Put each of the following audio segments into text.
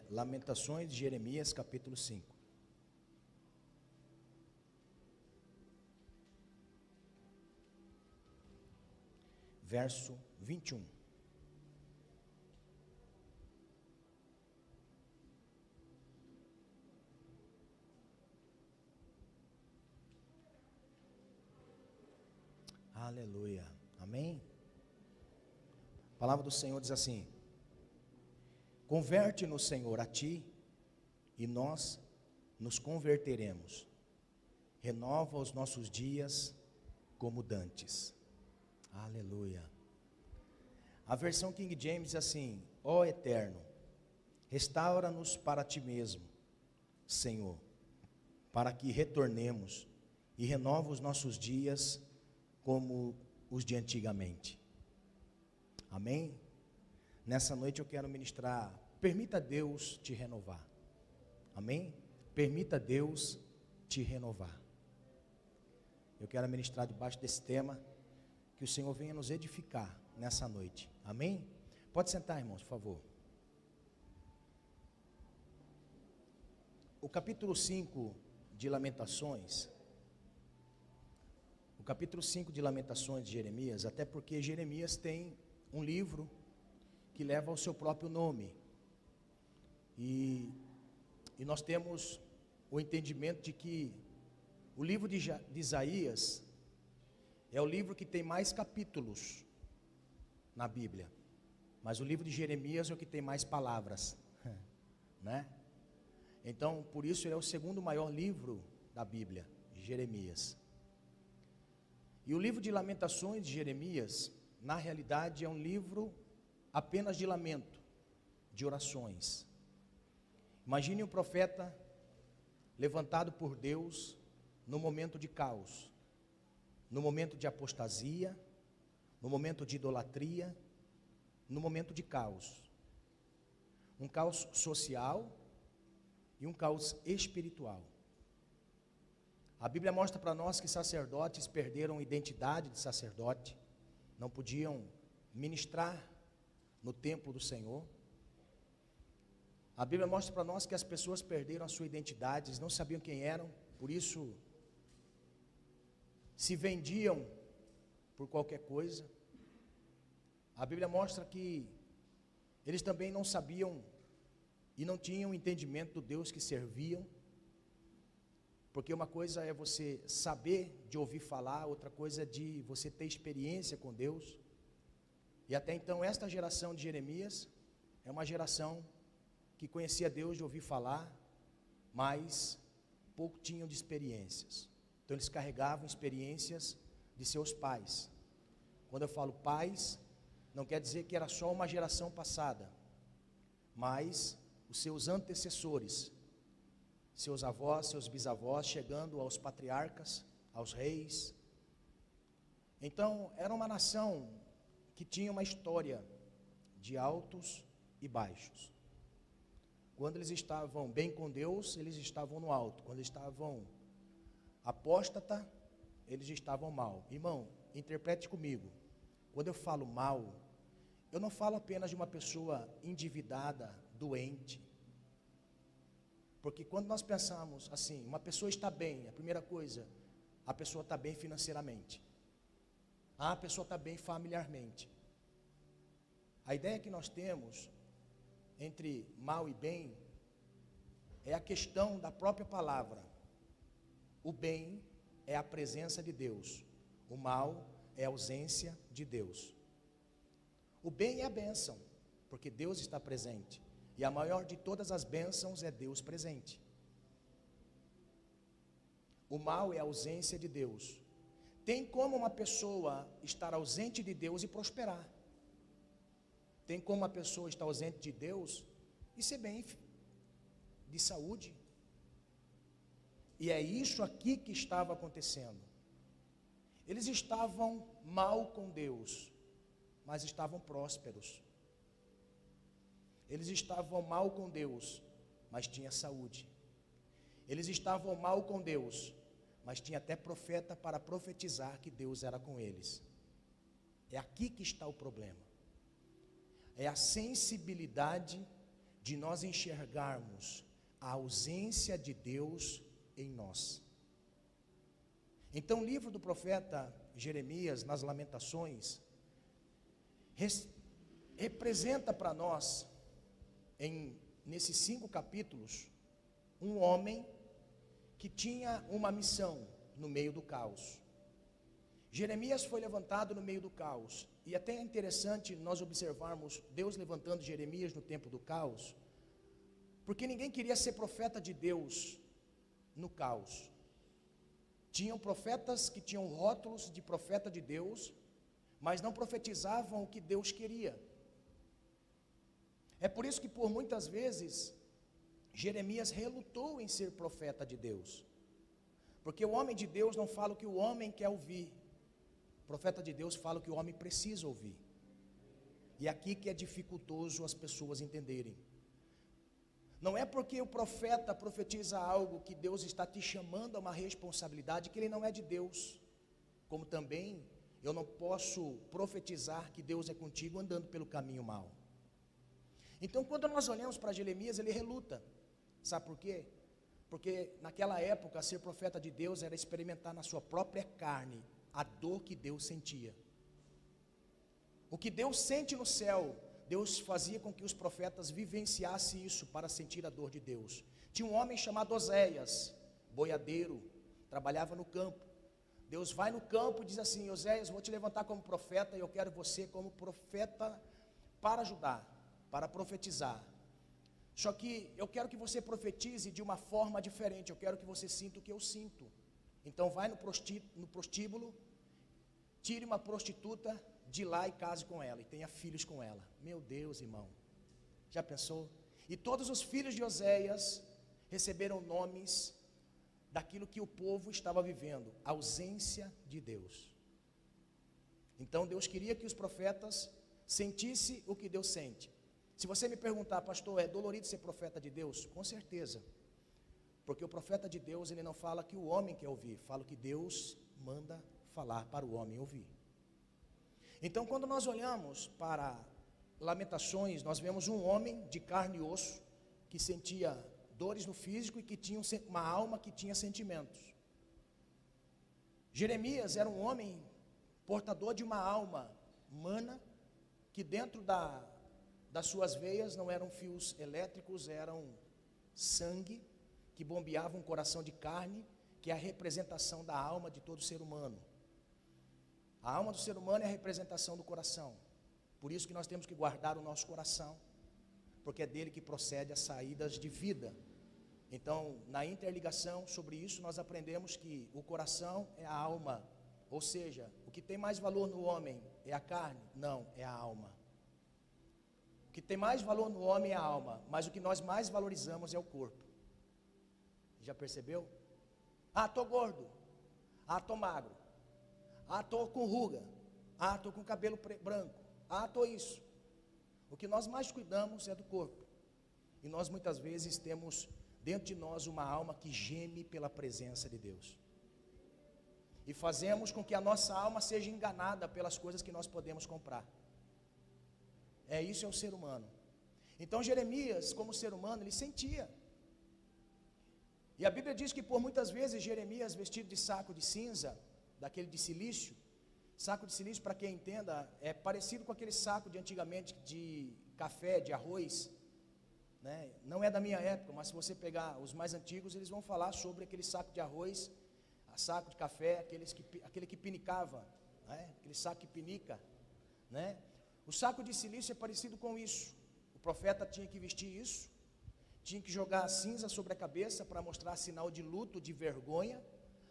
Lamentações de Jeremias, capítulo 5. Verso 21. Aleluia. Amém? A palavra do Senhor diz assim: converte-nos, Senhor, a ti, e nós nos converteremos. Renova os nossos dias como dantes. Aleluia. A versão King James diz assim: ó Eterno, restaura-nos para ti mesmo, Senhor, para que retornemos, e renova os nossos dias como os de antigamente. Amém? Nessa noite eu quero ministrar: permita Deus te renovar. Amém? Permita Deus te renovar. Eu quero ministrar debaixo desse tema, que o Senhor venha nos edificar nessa noite. Amém? Pode sentar, irmãos, por favor. O capítulo 5 de Lamentações, de Jeremias, até porque Jeremias tem um livro que leva o seu próprio nome. E nós temos o entendimento de que o livro de Isaías é o livro que tem mais capítulos na Bíblia, mas o livro de Jeremias é o que tem mais palavras, né? Então, por isso ele é o segundo maior livro da Bíblia, Jeremias. E o livro de Lamentações de Jeremias, na realidade, é um livro apenas de lamento, de orações. Imagine um profeta levantado por Deus no momento de caos, no momento de apostasia, no momento de idolatria, no momento de caos. Um caos social e um caos espiritual. A Bíblia mostra para nós que sacerdotes perderam a identidade de sacerdote, não podiam ministrar no templo do Senhor. A Bíblia mostra para nós que as pessoas perderam a sua identidade, eles não sabiam quem eram, por isso se vendiam por qualquer coisa. A Bíblia mostra que eles também não sabiam e não tinham entendimento do Deus que serviam, porque uma coisa é você saber de ouvir falar, outra coisa é de você ter experiência com Deus. E até então esta geração de Jeremias é uma geração que conhecia Deus de ouvir falar, mas pouco tinham de experiências. Então eles carregavam experiências de seus pais. Quando eu falo pais, não quer dizer que era só uma geração passada, mas os seus antecessores, seus avós, seus bisavós, chegando aos patriarcas, aos reis. Então era uma nação que tinha uma história de altos e baixos. Quando eles estavam bem com Deus, eles estavam no alto. Quando eles estavam apóstata, eles estavam mal. Irmão, interprete comigo. Quando eu falo mal, eu não falo apenas de uma pessoa endividada, doente. Porque quando nós pensamos assim, uma pessoa está bem, a primeira coisa, a pessoa está bem financeiramente. A pessoa está bem familiarmente. A ideia que nós temos entre mal e bem é a questão da própria palavra. O bem é a presença de Deus, o mal é a ausência de Deus. O bem é a bênção, porque Deus está presente, e a maior de todas as bênçãos é Deus presente. O mal é a ausência de Deus. Tem como uma pessoa estar ausente de Deus e prosperar? Tem como uma pessoa estar ausente de Deus e ser bem de saúde? E é isso aqui que estava acontecendo. Eles estavam mal com Deus, mas estavam prósperos. Eles estavam mal com Deus, mas tinha saúde. Eles estavam mal com Deus, mas tinha até profeta para profetizar que Deus era com eles. É aqui que está o problema. É a sensibilidade de nós enxergarmos a ausência de Deus em nós. Então, o livro do profeta Jeremias, nas Lamentações, representa para nós, nesses 5 capítulos, um homem que tinha uma missão no meio do caos. Jeremias foi levantado no meio do caos, e até é interessante nós observarmos Deus levantando Jeremias no tempo do caos, porque ninguém queria ser profeta de Deus no caos. Tinham profetas que tinham rótulos de profeta de Deus, mas não profetizavam o que Deus queria. É por isso que por muitas vezes Jeremias relutou em ser profeta de Deus, porque o homem de Deus não fala o que o homem quer ouvir, o profeta de Deus fala o que o homem precisa ouvir. E aqui que é dificultoso as pessoas entenderem. Não é porque o profeta profetiza algo que Deus está te chamando a uma responsabilidade que ele não é de Deus, como também eu não posso profetizar que Deus é contigo andando pelo caminho mau. Então, quando nós olhamos para Jeremias, ele reluta. Sabe por quê? Porque naquela época, ser profeta de Deus era experimentar na sua própria carne a dor que Deus sentia. O que Deus sente no céu, Deus fazia com que os profetas vivenciassem isso para sentir a dor de Deus. Tinha um homem chamado Oséias, boiadeiro, trabalhava no campo. Deus vai no campo e diz assim: Oséias, vou te levantar como profeta e eu quero você como profeta para ajudar, para profetizar. Só que eu quero que você profetize de uma forma diferente, eu quero que você sinta o que eu sinto. Então vai no prostíbulo, tire uma prostituta de lá e case com ela, e tenha filhos com ela. Meu Deus, irmão, já pensou? E todos os filhos de Oséias receberam nomes daquilo que o povo estava vivendo, ausência de Deus. Então Deus queria que os profetas sentissem o que Deus sente. Se você me perguntar, pastor, é dolorido ser profeta de Deus? Com certeza, porque o profeta de Deus, ele não fala que o homem quer ouvir, fala que Deus manda falar para o homem ouvir. Então, quando nós olhamos para Lamentações, nós vemos um homem de carne e osso, que sentia dores no físico e que tinha uma alma que tinha sentimentos. Jeremias era um homem portador de uma alma humana, que dentro das suas veias não eram fios elétricos, eram sangue, que bombeava um coração de carne, que é a representação da alma de todo ser humano. A alma do ser humano é a representação do coração. Por isso que nós temos que guardar o nosso coração, porque é dele que procede as saídas de vida. Então, na interligação sobre isso, nós aprendemos que o coração é a alma. Ou seja, o que tem mais valor no homem é a carne? Não, é a alma. O que tem mais valor no homem é a alma, mas o que nós mais valorizamos é o corpo. Já percebeu? Ah, estou gordo. Ah, estou magro. Ah, estou com ruga. Ah, estou com cabelo branco. Ah, estou isso. O que nós mais cuidamos é do corpo. E nós muitas vezes temos dentro de nós uma alma que geme pela presença de Deus. E fazemos com que a nossa alma seja enganada pelas coisas que nós podemos comprar. Isso é o ser humano. Então Jeremias, como ser humano, ele sentia. E a Bíblia diz que por muitas vezes Jeremias, vestido de saco de cinza, daquele de silício, saco de silício, para quem entenda, é parecido com aquele saco de antigamente de café, de arroz, né? Não é da minha época, mas se você pegar os mais antigos, eles vão falar sobre aquele saco de arroz, saco de café, aquele que pinicava, né? Aquele saco que pinica, né? O saco de silício é parecido com isso. O profeta tinha que vestir isso, tinha que jogar cinza sobre a cabeça para mostrar sinal de luto, de vergonha,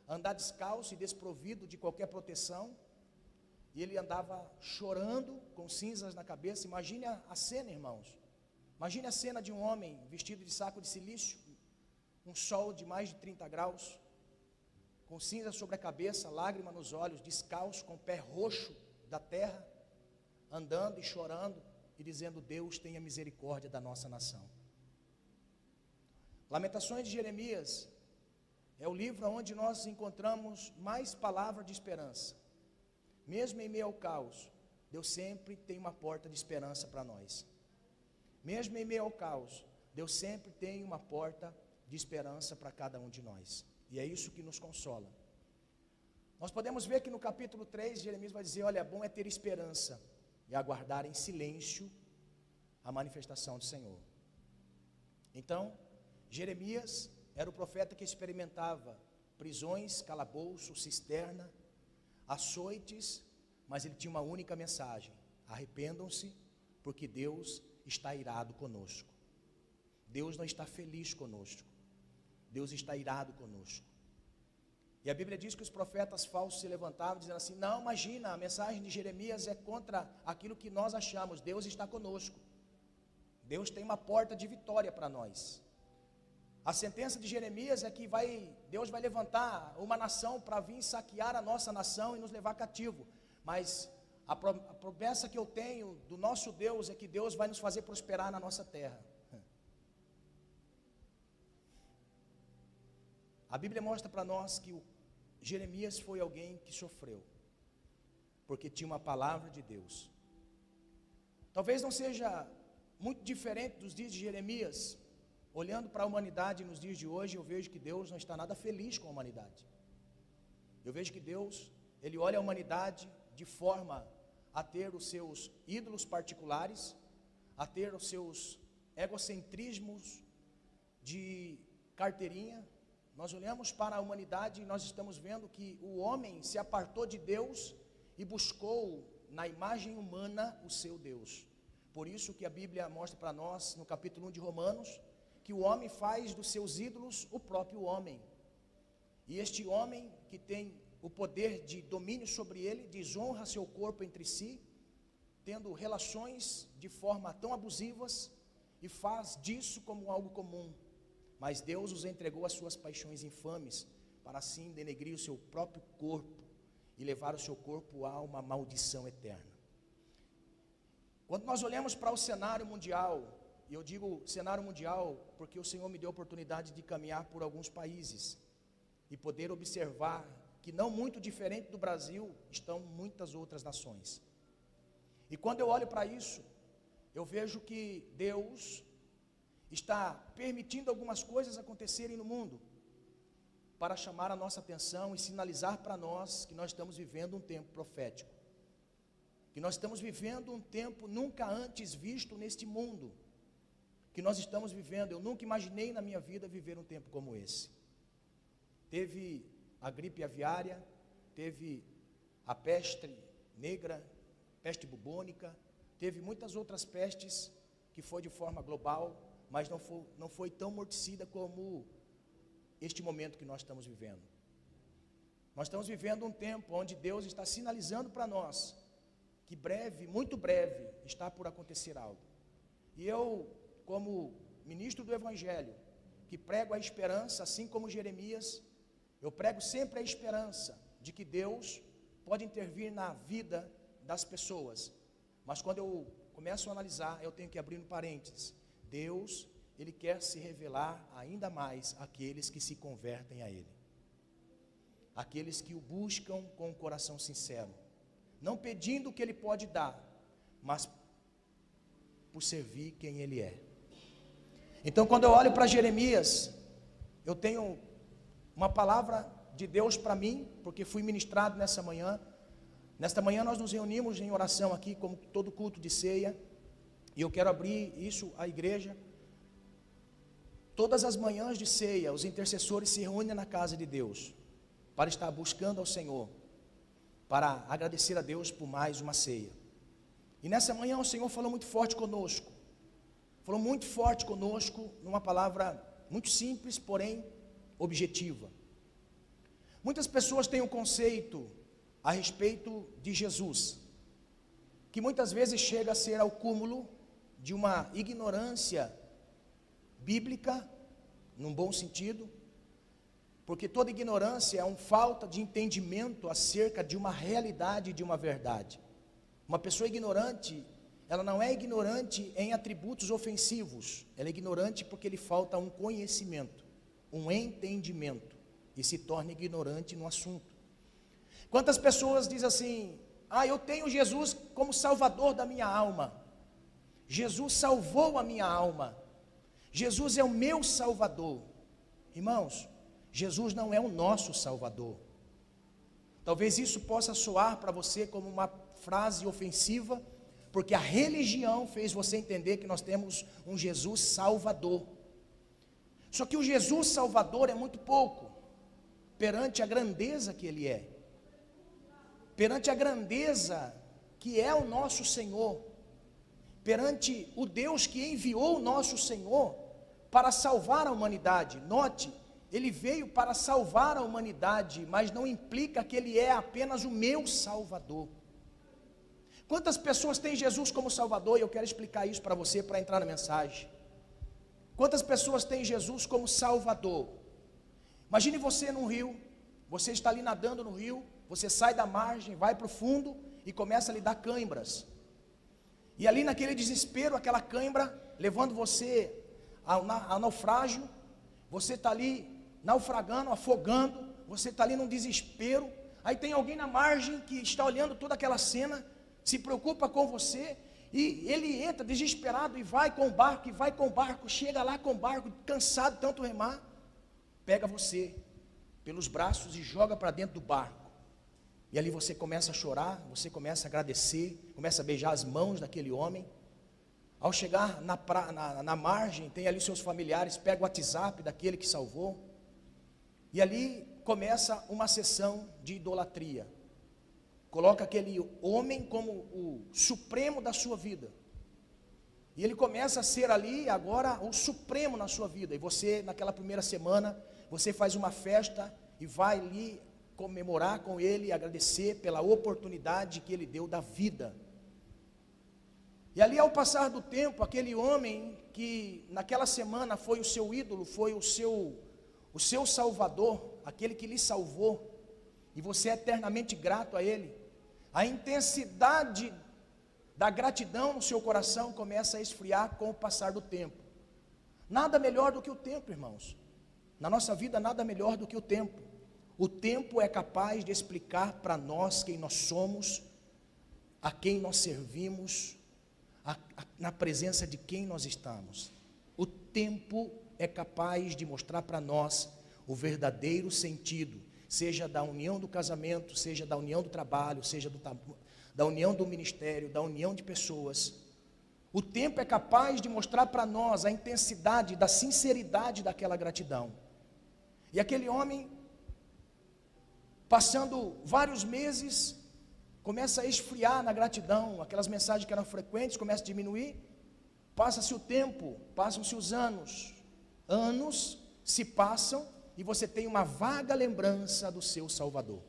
andar descalço e desprovido de qualquer proteção, e ele andava chorando com cinzas na cabeça. Imagine a cena, irmãos. Imagine a cena de um homem vestido de saco de silício, um sol de mais de 30 graus, com cinza sobre a cabeça, lágrima nos olhos, descalço, com o pé roxo da terra, andando e chorando e dizendo: Deus tenha misericórdia da nossa nação. Lamentações de Jeremias é o livro onde nós encontramos mais palavras de esperança. Mesmo em meio ao caos, Deus sempre tem uma porta de esperança para nós. mesmo em meio ao caos, Deus sempre tem uma porta de esperança para cada um de nós. E é isso que nos consola. Nós podemos ver que no capítulo 3, Jeremias vai dizer, olha, bom é ter esperança e aguardar em silêncio a manifestação do Senhor. Então, Jeremias era o profeta que experimentava prisões, calabouço, cisterna, açoites, mas ele tinha uma única mensagem: arrependam-se, porque Deus está irado conosco. Deus não está feliz conosco, Deus está irado conosco. E a Bíblia diz que os profetas falsos se levantavam dizendo assim, não, imagina, a mensagem de Jeremias é contra aquilo que nós achamos, Deus está conosco, Deus tem uma porta de vitória para nós. A sentença de Jeremias é que Deus vai levantar uma nação para vir saquear a nossa nação e nos levar cativo, mas a promessa que eu tenho do nosso Deus é que Deus vai nos fazer prosperar na nossa terra. A Bíblia mostra para nós que Jeremias foi alguém que sofreu, porque tinha uma palavra de Deus. Talvez não seja muito diferente dos dias de Jeremias. Olhando para a humanidade nos dias de hoje, eu vejo que Deus não está nada feliz com a humanidade. Eu vejo que Deus, Ele olha a humanidade de forma a ter os seus ídolos particulares, a ter os seus egocentrismos de carteirinha. Nós olhamos para a humanidade e nós estamos vendo que o homem se apartou de Deus e buscou na imagem humana o seu Deus. Por isso que a Bíblia mostra para nós, no capítulo 1 de Romanos, que o homem faz dos seus ídolos o próprio homem. E este homem que tem o poder de domínio sobre ele, desonra seu corpo entre si, tendo relações de forma tão abusivas e faz disso como algo comum. Mas Deus os entregou às suas paixões infames, para assim denegrir o seu próprio corpo e levar o seu corpo a uma maldição eterna. Quando nós olhamos para o cenário mundial, e eu digo cenário mundial porque o Senhor me deu a oportunidade de caminhar por alguns países e poder observar que não muito diferente do Brasil estão muitas outras nações. E quando eu olho para isso, eu vejo que Deus está permitindo algumas coisas acontecerem no mundo para chamar a nossa atenção e sinalizar para nós que nós estamos vivendo um tempo profético, que nós estamos vivendo um tempo nunca antes visto neste mundo, que nós estamos vivendo. Eu nunca imaginei na minha vida viver um tempo como esse. Teve a gripe aviária, teve a peste negra, peste bubônica, teve muitas outras pestes que foi de forma global, mas não foi tão morticida como este momento que nós estamos vivendo. Nós estamos vivendo um tempo onde Deus está sinalizando para nós que breve, muito breve, está por acontecer algo. E eu, como ministro do Evangelho, que prego a esperança, assim como Jeremias, eu prego sempre a esperança de que Deus pode intervir na vida das pessoas. Mas quando eu começo a analisar, eu tenho que abrir um parênteses. Deus, Ele quer se revelar ainda mais àqueles que se convertem a Ele. Aqueles que o buscam com o coração sincero. Não pedindo o que Ele pode dar, mas por servir quem Ele é. Então, quando eu olho para Jeremias, eu tenho uma palavra de Deus para mim, porque fui ministrado nessa manhã. Nesta manhã nós nos reunimos em oração aqui, como todo culto de ceia, e eu quero abrir isso à igreja. Todas as manhãs de ceia, os intercessores se reúnem na casa de Deus, para estar buscando ao Senhor, para agradecer a Deus por mais uma ceia. E nessa manhã o Senhor falou muito forte conosco. Falou muito forte conosco, numa palavra muito simples, porém objetiva. Muitas pessoas têm um conceito a respeito de Jesus, que muitas vezes chega a ser ao cúmulo de uma ignorância bíblica, num bom sentido, porque toda ignorância é uma falta de entendimento acerca de uma realidade, de uma verdade. Uma pessoa ignorante, ela não é ignorante em atributos ofensivos, ela é ignorante porque lhe falta um conhecimento, um entendimento, e se torna ignorante no assunto. Quantas pessoas dizem assim, eu tenho Jesus como salvador da minha alma, Jesus salvou a minha alma. Jesus é o meu Salvador. Irmãos, Jesus não é o nosso Salvador. Talvez isso possa soar para você como uma frase ofensiva, porque a religião fez você entender que nós temos um Jesus Salvador. Só que o Jesus Salvador é muito pouco perante a grandeza que Ele é, perante a grandeza que é o nosso Senhor, perante o Deus que enviou o nosso Senhor para salvar a humanidade. Note, Ele veio para salvar a humanidade, mas não implica que Ele é apenas o meu Salvador. Quantas pessoas têm Jesus como Salvador? E eu quero explicar isso para você, para entrar na mensagem. Quantas pessoas têm Jesus como Salvador? Imagine você num rio, você está ali nadando no rio, você sai da margem, vai para o fundo e começa a lhe dar cãibras. E ali naquele desespero, aquela cãibra levando você ao naufrágio, você está ali naufragando, afogando, você está ali num desespero. Aí tem alguém na margem que está olhando toda aquela cena, se preocupa com você, e ele entra desesperado e vai com o barco, chega lá com o barco, cansado de tanto remar, pega você pelos braços e joga para dentro do barco. E ali você começa a chorar, você começa a agradecer, começa a beijar as mãos daquele homem. Ao chegar na margem, tem ali seus familiares, pega o WhatsApp daquele que salvou. E ali começa uma sessão de idolatria. Coloca aquele homem como o supremo da sua vida. E ele começa a ser ali agora o supremo na sua vida. E você, naquela primeira semana, você faz uma festa e vai ali comemorar com ele, agradecer pela oportunidade que ele deu da vida. E ali, ao passar do tempo, aquele homem que naquela semana foi o seu ídolo, foi o seu salvador, aquele que lhe salvou, e você é eternamente grato a ele, a intensidade da gratidão no seu coração começa a esfriar com o passar do tempo. Nada melhor do que o tempo, irmãos. Na nossa vida, nada melhor do que o tempo. O tempo é capaz de explicar para nós quem nós somos, a quem nós servimos, na presença de quem nós estamos. O tempo é capaz de mostrar para nós o verdadeiro sentido, seja da união do casamento, seja da união do trabalho, seja da união do ministério, da união de pessoas. O tempo é capaz de mostrar para nós a intensidade, da sinceridade daquela gratidão. E aquele homem, passando vários meses, começa a esfriar na gratidão, aquelas mensagens que eram frequentes começam a diminuir, passa-se o tempo, passam-se os anos se passam e você tem uma vaga lembrança do seu Salvador.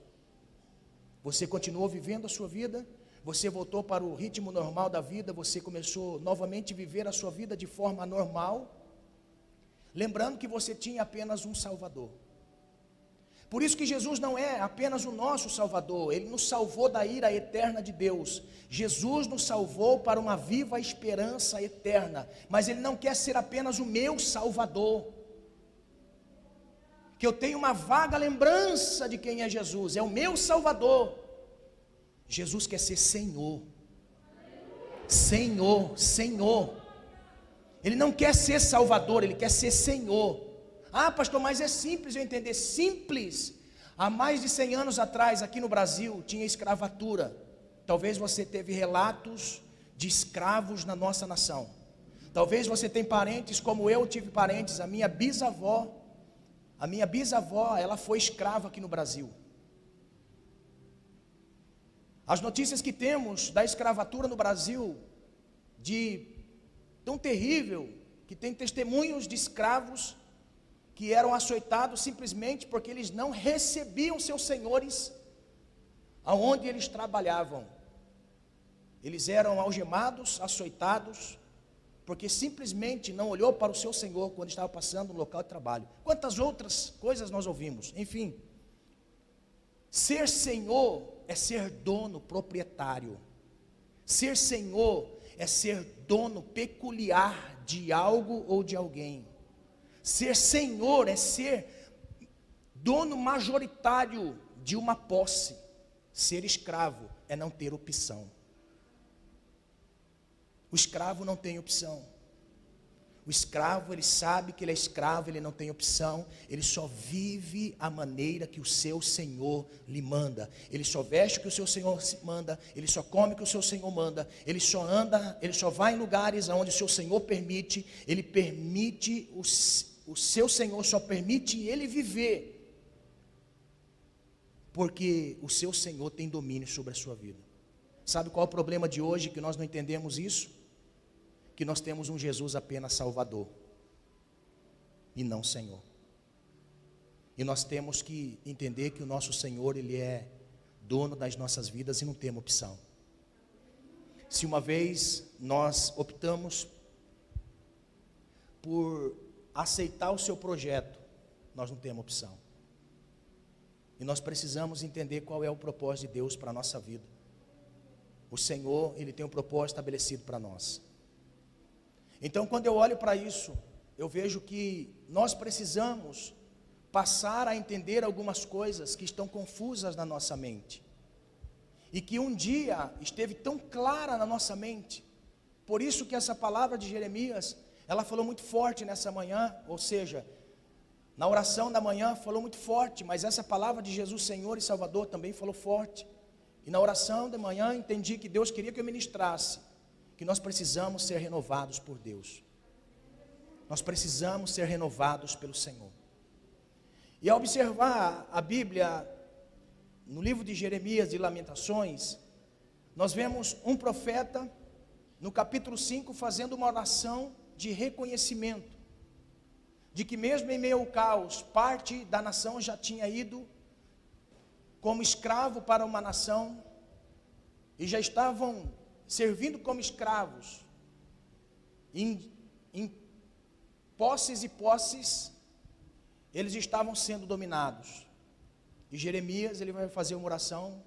Você continuou vivendo a sua vida, você voltou para o ritmo normal da vida, você começou novamente a viver a sua vida de forma normal, lembrando que você tinha apenas um Salvador. Por isso que Jesus não é apenas o nosso Salvador, Ele nos salvou da ira eterna de Deus. Jesus nos salvou para uma viva esperança eterna, mas Ele não quer ser apenas o meu Salvador, que eu tenho uma vaga lembrança de quem é Jesus, é o meu Salvador. Jesus quer ser Senhor, Senhor, Senhor. Ele não quer ser Salvador, Ele quer ser Senhor. Ah, pastor, mas é simples eu entender. Simples. Há mais de 100 anos atrás, aqui no Brasil, tinha escravatura. Talvez você teve relatos de escravos na nossa nação. Talvez você tenha parentes como eu tive parentes. A minha bisavó, ela foi escrava aqui no Brasil. As notícias que temos da escravatura no Brasil, de tão terrível, que tem testemunhos de escravos que eram açoitados simplesmente porque eles não recebiam seus senhores aonde eles trabalhavam. Eles eram algemados, açoitados, porque simplesmente não olhou para o seu senhor quando estava passando no local de trabalho. Quantas outras coisas nós ouvimos? Enfim, ser senhor é ser dono, proprietário. Ser senhor é ser dono peculiar de algo ou de alguém. Ser senhor é ser dono majoritário de uma posse. Ser escravo é não ter opção. O escravo não tem opção. O escravo, ele sabe que ele é escravo, ele não tem opção, ele só vive a maneira que o seu Senhor lhe manda. Ele só veste o que o seu Senhor manda, ele só come o que o seu Senhor manda, ele só anda, ele só vai em lugares onde o seu Senhor permite, ele permite, o seu Senhor só permite ele viver, porque o seu Senhor tem domínio sobre a sua vida. Sabe qual é o problema de hoje, que nós não entendemos isso? Que nós temos um Jesus apenas Salvador e não Senhor. E nós temos que entender que o nosso Senhor, Ele é dono das nossas vidas e não temos opção. Se uma vez nós optamos por aceitar o seu projeto, nós não temos opção. E nós precisamos entender qual é o propósito de Deus para a nossa vida. O Senhor, Ele tem um propósito estabelecido para nós. Então, quando eu olho para isso, eu vejo que nós precisamos passar a entender algumas coisas que estão confusas na nossa mente. E que um dia esteve tão clara na nossa mente. Por isso que essa palavra de Jeremias, ela falou muito forte nessa manhã, ou seja, na oração da manhã falou muito forte, mas essa palavra de Jesus Senhor e Salvador também falou forte. E na oração da manhã entendi que Deus queria que eu ministrasse, que nós precisamos ser renovados por Deus. Nós precisamos ser renovados pelo Senhor. E ao observar a Bíblia, no livro de Jeremias e Lamentações, nós vemos um profeta, no capítulo 5, fazendo uma oração de reconhecimento, de que mesmo em meio ao caos, parte da nação já tinha ido como escravo para uma nação, e já estavam servindo como escravos, em posses e posses, eles estavam sendo dominados. E Jeremias, ele vai fazer uma oração,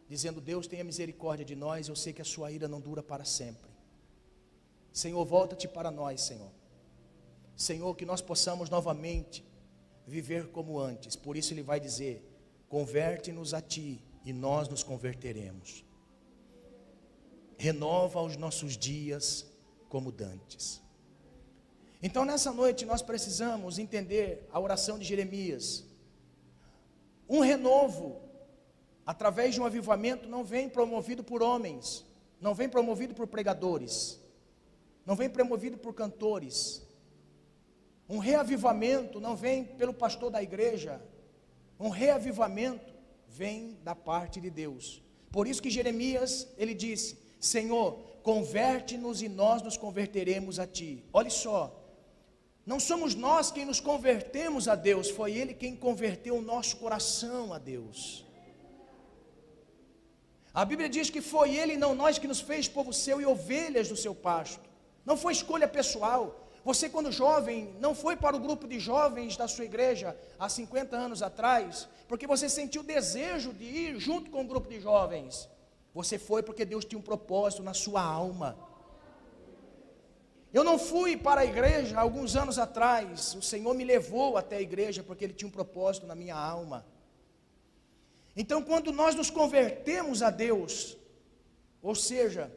dizendo: Deus, tenha misericórdia de nós, eu sei que a sua ira não dura para sempre. Senhor, volta-te para nós, Senhor. Senhor, que nós possamos novamente viver como antes. Por isso ele vai dizer: converte-nos a ti, e nós nos converteremos. Renova os nossos dias como dantes. Então nessa noite nós precisamos entender a oração de Jeremias. Um renovo, através de um avivamento, não vem promovido por homens, não vem promovido por pregadores, não vem promovido por cantores. Um reavivamento não vem pelo pastor da igreja, um reavivamento vem da parte de Deus. Por isso que Jeremias, ele disse: Senhor, converte-nos e nós nos converteremos a ti. Olha só, não somos nós quem nos convertemos a Deus, foi Ele quem converteu o nosso coração a Deus. A Bíblia diz que foi Ele e não nós que nos fez povo seu e ovelhas do seu pasto. Não foi escolha pessoal. Você, quando jovem, não foi para o grupo de jovens da sua igreja há 50 anos atrás, porque você sentiu desejo de ir junto com o grupo de jovens. Você foi porque Deus tinha um propósito na sua alma. Eu não fui para a igreja há alguns anos atrás. O Senhor me levou até a igreja porque Ele tinha um propósito na minha alma. Então, quando nós nos convertemos a Deus, ou seja,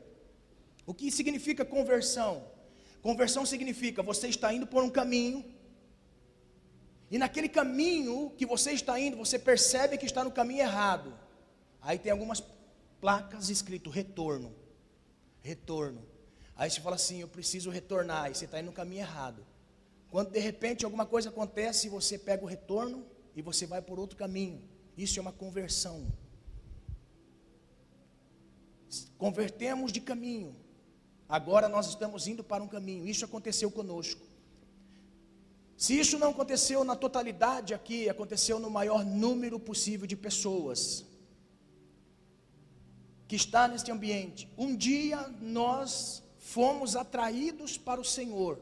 o que significa conversão? Conversão significa você está indo por um caminho, e naquele caminho que você está indo, você percebe que está no caminho errado. Aí tem algumas placas escrito retorno, retorno. Aí você fala assim: eu preciso retornar, e você está indo no caminho errado. Quando de repente alguma coisa acontece, você pega o retorno e você vai por outro caminho. Isso é uma conversão. Convertemos de caminho. Agora nós estamos indo para um caminho. Isso aconteceu conosco. Se isso não aconteceu na totalidade aqui, aconteceu no maior número possível de pessoas que está neste ambiente. Um dia nós fomos atraídos para o Senhor,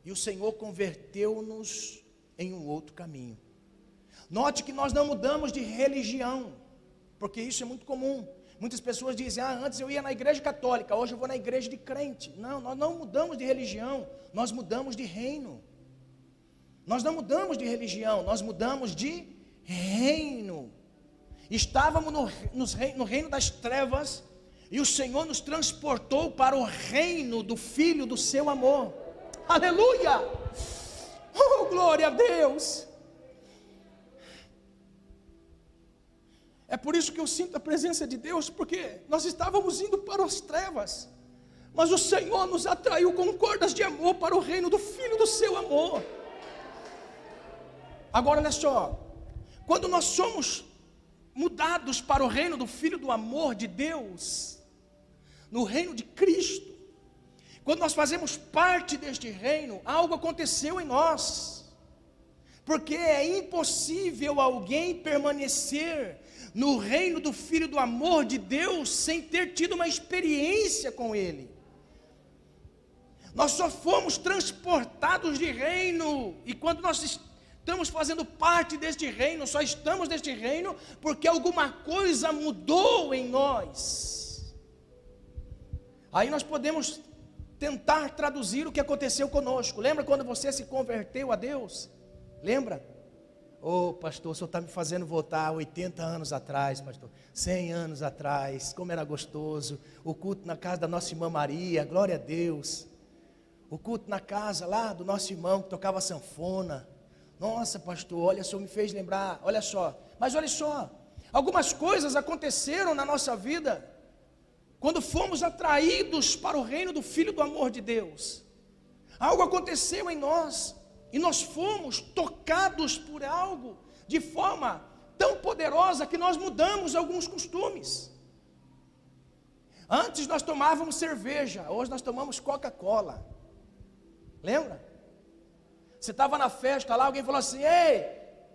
e o Senhor converteu-nos em um outro caminho. Note que nós não mudamos de religião, porque isso é muito comum. Muitas pessoas dizem: antes eu ia na igreja católica, hoje eu vou na igreja de crente. Não, nós não mudamos de religião, nós mudamos de reino. Nós não mudamos de religião, nós mudamos de reino. Estávamos no reino das trevas, E o Senhor nos transportou para o reino do Filho do seu amor. Aleluia! Oh, glória a Deus! É por isso que eu sinto a presença de Deus, porque nós estávamos indo para as trevas, mas o Senhor nos atraiu com cordas de amor para o reino do Filho do seu amor. Agora olha só, quando nós somos mudados para o reino do Filho do amor de Deus, no reino de Cristo, quando nós fazemos parte deste reino, algo aconteceu em nós, porque é impossível alguém permanecer no reino do Filho do amor de Deus sem ter tido uma experiência com Ele. Nós só fomos transportados de reino, e quando nós estamos fazendo parte deste reino, só estamos neste reino porque alguma coisa mudou em nós. Aí nós podemos tentar traduzir o que aconteceu conosco. Lembra quando você se converteu a Deus? Lembra? Ô pastor, o senhor está me fazendo voltar 80 anos atrás, pastor, 100 anos atrás, como era gostoso, o culto na casa da nossa irmã Maria, glória a Deus, o culto na casa lá do nosso irmão que tocava sanfona. Nossa pastor, olha, o senhor me fez lembrar, olha só, mas olha só, algumas coisas aconteceram na nossa vida, quando fomos atraídos para o reino do Filho do amor de Deus, algo aconteceu em nós, e nós fomos tocados por algo, de forma tão poderosa, que nós mudamos alguns costumes. Antes nós tomávamos cerveja, hoje nós tomamos Coca-Cola, lembra? Você estava na festa lá, alguém falou assim, ei,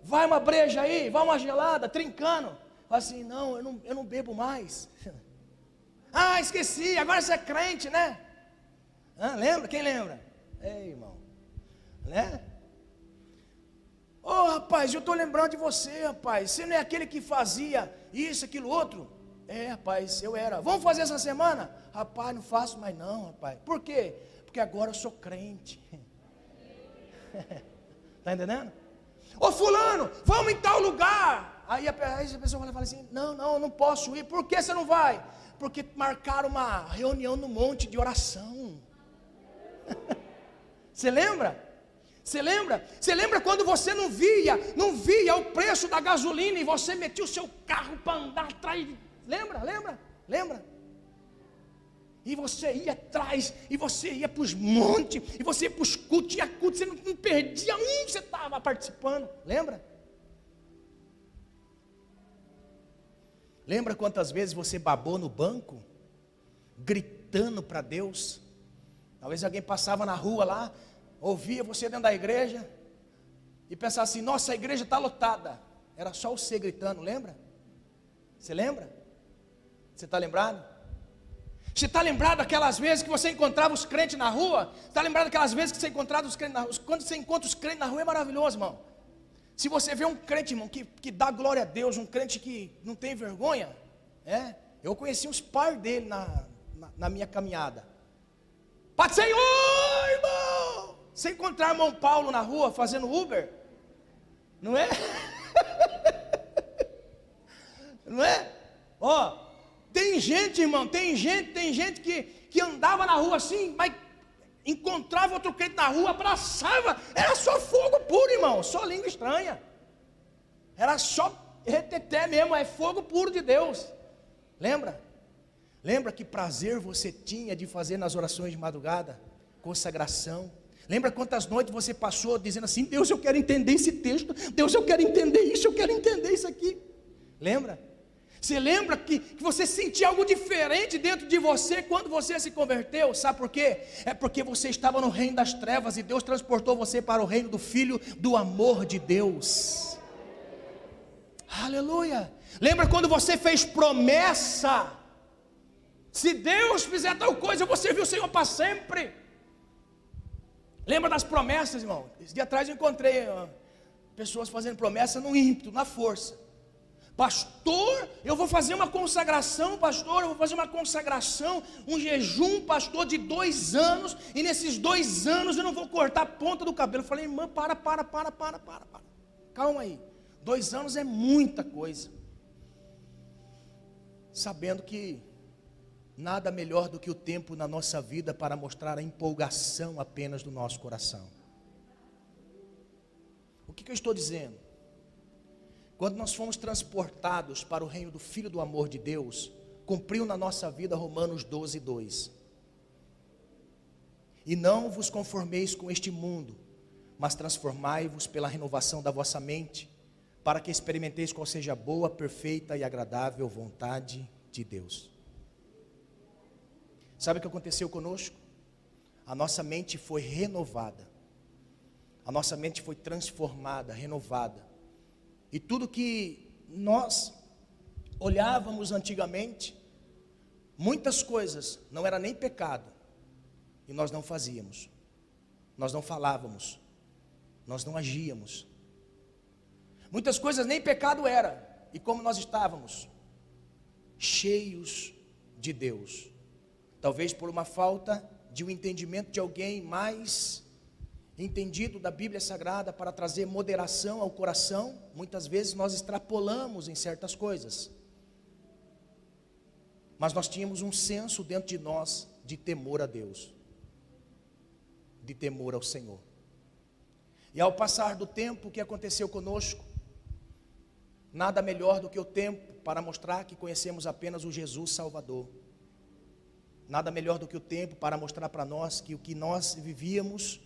vai uma breja aí, vai uma gelada, trincando. Fala assim, não, eu não bebo mais. Ah, esqueci, agora você é crente, né? Ah, lembra? Quem lembra? Ei, irmão, né? Ô rapaz, eu estou lembrando de você, rapaz. Você não é aquele que fazia isso, aquilo, outro? É, rapaz, eu era. Vamos fazer essa semana? Rapaz, não faço mais não, rapaz. Por quê? Porque agora eu sou crente. Está entendendo? Ô fulano, vamos em tal lugar. Aí a pessoa fala assim, não, eu não posso ir. Por que você não vai? Porque marcaram uma reunião no monte de oração. Você lembra? Você lembra? Você lembra quando você não via o preço da gasolina e você metia o seu carro para andar atrás? Lembra? E você ia atrás, e você ia para os montes, e você ia para os cultos, tinha culto, você não perdia um que você estava participando. Lembra? Lembra quantas vezes você babou no banco, gritando para Deus? Talvez alguém passava na rua lá, ouvia você dentro da igreja e pensava assim, nossa, a igreja está lotada. Era só você gritando, lembra? Você lembra? Você está lembrado? Você está lembrado daquelas vezes que você encontrava os crentes na rua? Está lembrado daquelas vezes que você encontrava os crentes na rua? Quando você encontra os crentes na rua é maravilhoso, irmão. Se você vê um crente, irmão, que dá glória a Deus, um crente que não tem vergonha, eu conheci uns par dele na minha caminhada. Pai do Senhor, irmão! Você encontrar irmão Paulo na rua fazendo Uber, não é? Não é? Ó, tem gente, irmão, tem gente que andava na rua assim, mas encontrava outro crente na rua, abraçava, era só fogo puro, irmão, só língua estranha, era só reteté mesmo, é fogo puro de Deus. Lembra que prazer você tinha de fazer nas orações de madrugada, consagração? Lembra quantas noites você passou dizendo assim, Deus, eu quero entender esse texto, Deus, eu quero entender isso, eu quero entender isso aqui? Lembra? Você lembra que você sentia algo diferente dentro de você quando você se converteu? Sabe por quê? É porque você estava no reino das trevas e Deus transportou você para o reino do Filho do amor de Deus. Aleluia! Lembra quando você fez promessa? Se Deus fizer tal coisa, eu vou servir o Senhor para sempre. Lembra das promessas, irmão? Esse dia atrás eu encontrei pessoas fazendo promessa no ímpeto, na força. Pastor, eu vou fazer uma consagração, pastor, eu vou fazer uma consagração, um jejum, pastor, de 2 anos, e nesses 2 anos eu não vou cortar a ponta do cabelo. Eu falei, irmã, para, calma aí, 2 anos é muita coisa, sabendo que Nada melhor do que o tempo na nossa vida para mostrar a empolgação apenas do nosso coração. O que eu estou dizendo? Quando nós fomos transportados para o reino do Filho do amor de Deus, cumpriu na nossa vida Romanos 12:2. E não vos conformeis com este mundo, mas transformai-vos pela renovação da vossa mente, para que experimenteis qual seja a boa, perfeita e agradável vontade de Deus. Sabe o que aconteceu conosco? A nossa mente foi renovada. A nossa mente foi transformada, renovada. E tudo que nós olhávamos antigamente, muitas coisas não era nem pecado. E nós não fazíamos. Nós não falávamos. Nós não agíamos. Muitas coisas nem pecado era. E como nós estávamos? Cheios de Deus. Talvez por uma falta de um entendimento de alguém mais entendido da Bíblia Sagrada para trazer moderação ao coração, muitas vezes nós extrapolamos em certas coisas. Mas nós tínhamos um senso dentro de nós de temor a Deus, de temor ao Senhor. E ao passar do tempo, o que aconteceu conosco? Nada melhor do que o tempo para mostrar que conhecemos apenas o Jesus Salvador. Nada melhor do que o tempo para mostrar para nós que o que nós vivíamos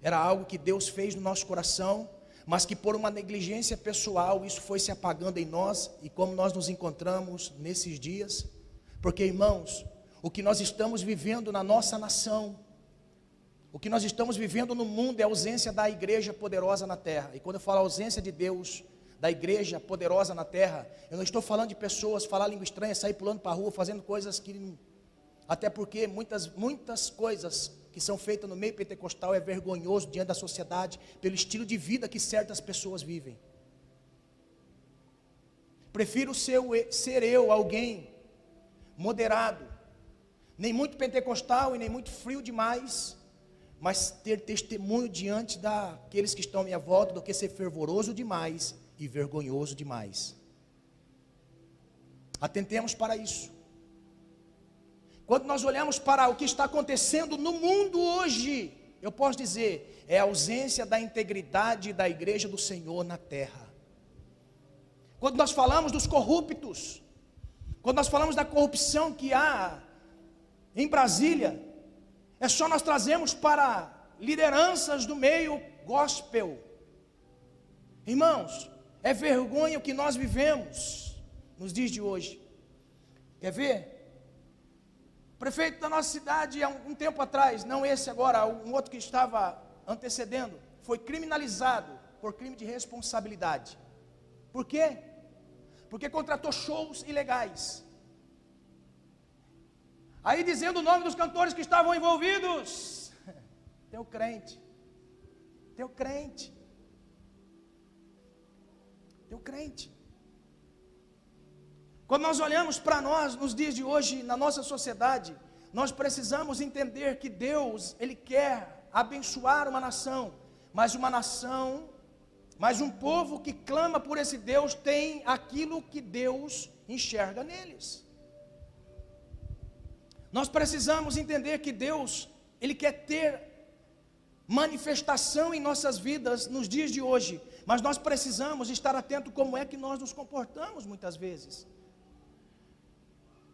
era algo que Deus fez no nosso coração, mas que por uma negligência pessoal isso foi se apagando em nós. E como nós nos encontramos nesses dias, porque irmãos, o que nós estamos vivendo na nossa nação, o que nós estamos vivendo no mundo é a ausência da igreja poderosa na terra. E quando eu falo ausência de Deus, da igreja poderosa na terra, eu não estou falando de pessoas falar língua estranha, sair pulando para a rua, fazendo coisas que não... Até porque muitas coisas que são feitas no meio pentecostal é vergonhoso diante da sociedade, pelo estilo de vida que certas pessoas vivem. Prefiro ser eu alguém moderado, nem muito pentecostal e nem muito frio demais, mas ter testemunho diante daqueles que estão à minha volta, do que ser fervoroso demais e vergonhoso demais. Atentemos para isso. Quando nós olhamos para o que está acontecendo no mundo hoje, eu posso dizer, é a ausência da integridade da igreja do Senhor na terra. Quando nós falamos dos corruptos, quando nós falamos da corrupção que há em Brasília, é só nós trazermos para lideranças do meio gospel. Irmãos, é vergonha o que nós vivemos nos dias de hoje. Quer ver? O prefeito da nossa cidade, há um tempo atrás, não esse agora, um outro que estava antecedendo, foi criminalizado por crime de responsabilidade. Por quê? Porque contratou shows ilegais. Aí dizendo o nome dos cantores que estavam envolvidos. Tem o crente. Tem o crente. Tem o crente. Quando nós olhamos para nós, nos dias de hoje, na nossa sociedade, nós precisamos entender que Deus, Ele quer abençoar uma nação, mas um povo que clama por esse Deus, tem aquilo que Deus enxerga neles. Nós precisamos entender que Deus, Ele quer ter manifestação em nossas vidas nos dias de hoje, mas nós precisamos estar atentos como é que nós nos comportamos muitas vezes.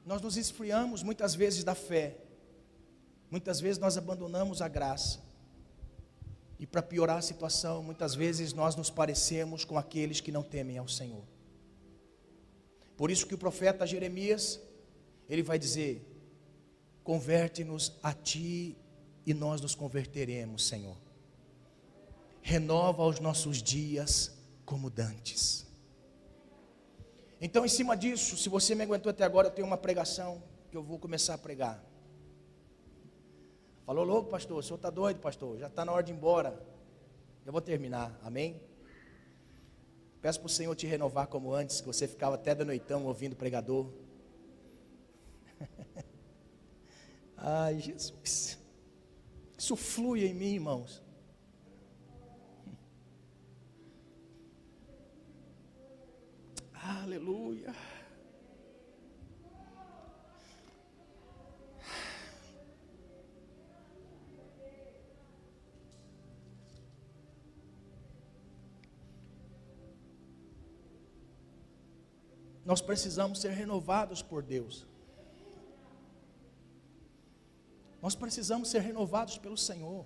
Nós nos esfriamos muitas vezes da fé, muitas vezes nós abandonamos a graça, e para piorar a situação, muitas vezes nós nos parecemos com aqueles que não temem ao Senhor. Por isso que o profeta Jeremias, ele vai dizer: converte-nos a Ti e nós nos converteremos, Senhor. Renova os nossos dias como dantes. Então, em cima disso, se você me aguentou até agora, eu tenho uma pregação que eu vou começar a pregar. Falou louco, pastor? O senhor está doido, pastor? Já está na hora de ir embora. Eu vou terminar, amém? Peço para o Senhor te renovar como antes, que você ficava até da noitão ouvindo o pregador. Ai, Jesus. Isso flui em mim, irmãos. Aleluia. nós precisamos ser renovados por Deus. Nós precisamos ser renovados pelo Senhor.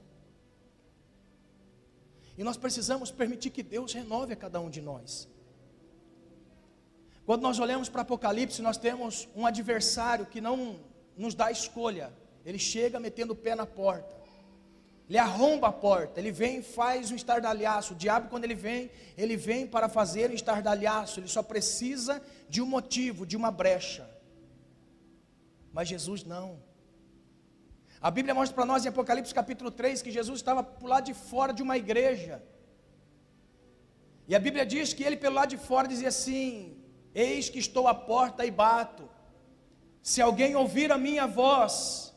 E nós precisamos permitir que Deus renove a cada um de nós. Quando nós olhamos para Apocalipse, nós temos um adversário que não nos dá escolha. Ele chega metendo o pé na porta. Ele arromba a porta. Ele vem e faz um estardalhaço. O diabo, quando ele vem para fazer um estardalhaço. Ele só precisa de um motivo, de uma brecha. Mas Jesus não. A Bíblia mostra para nós em Apocalipse capítulo 3 que Jesus estava por lado de fora de uma igreja. E a Bíblia diz que ele pelo lado de fora dizia assim: eis que estou à porta e bato. Se alguém ouvir a minha voz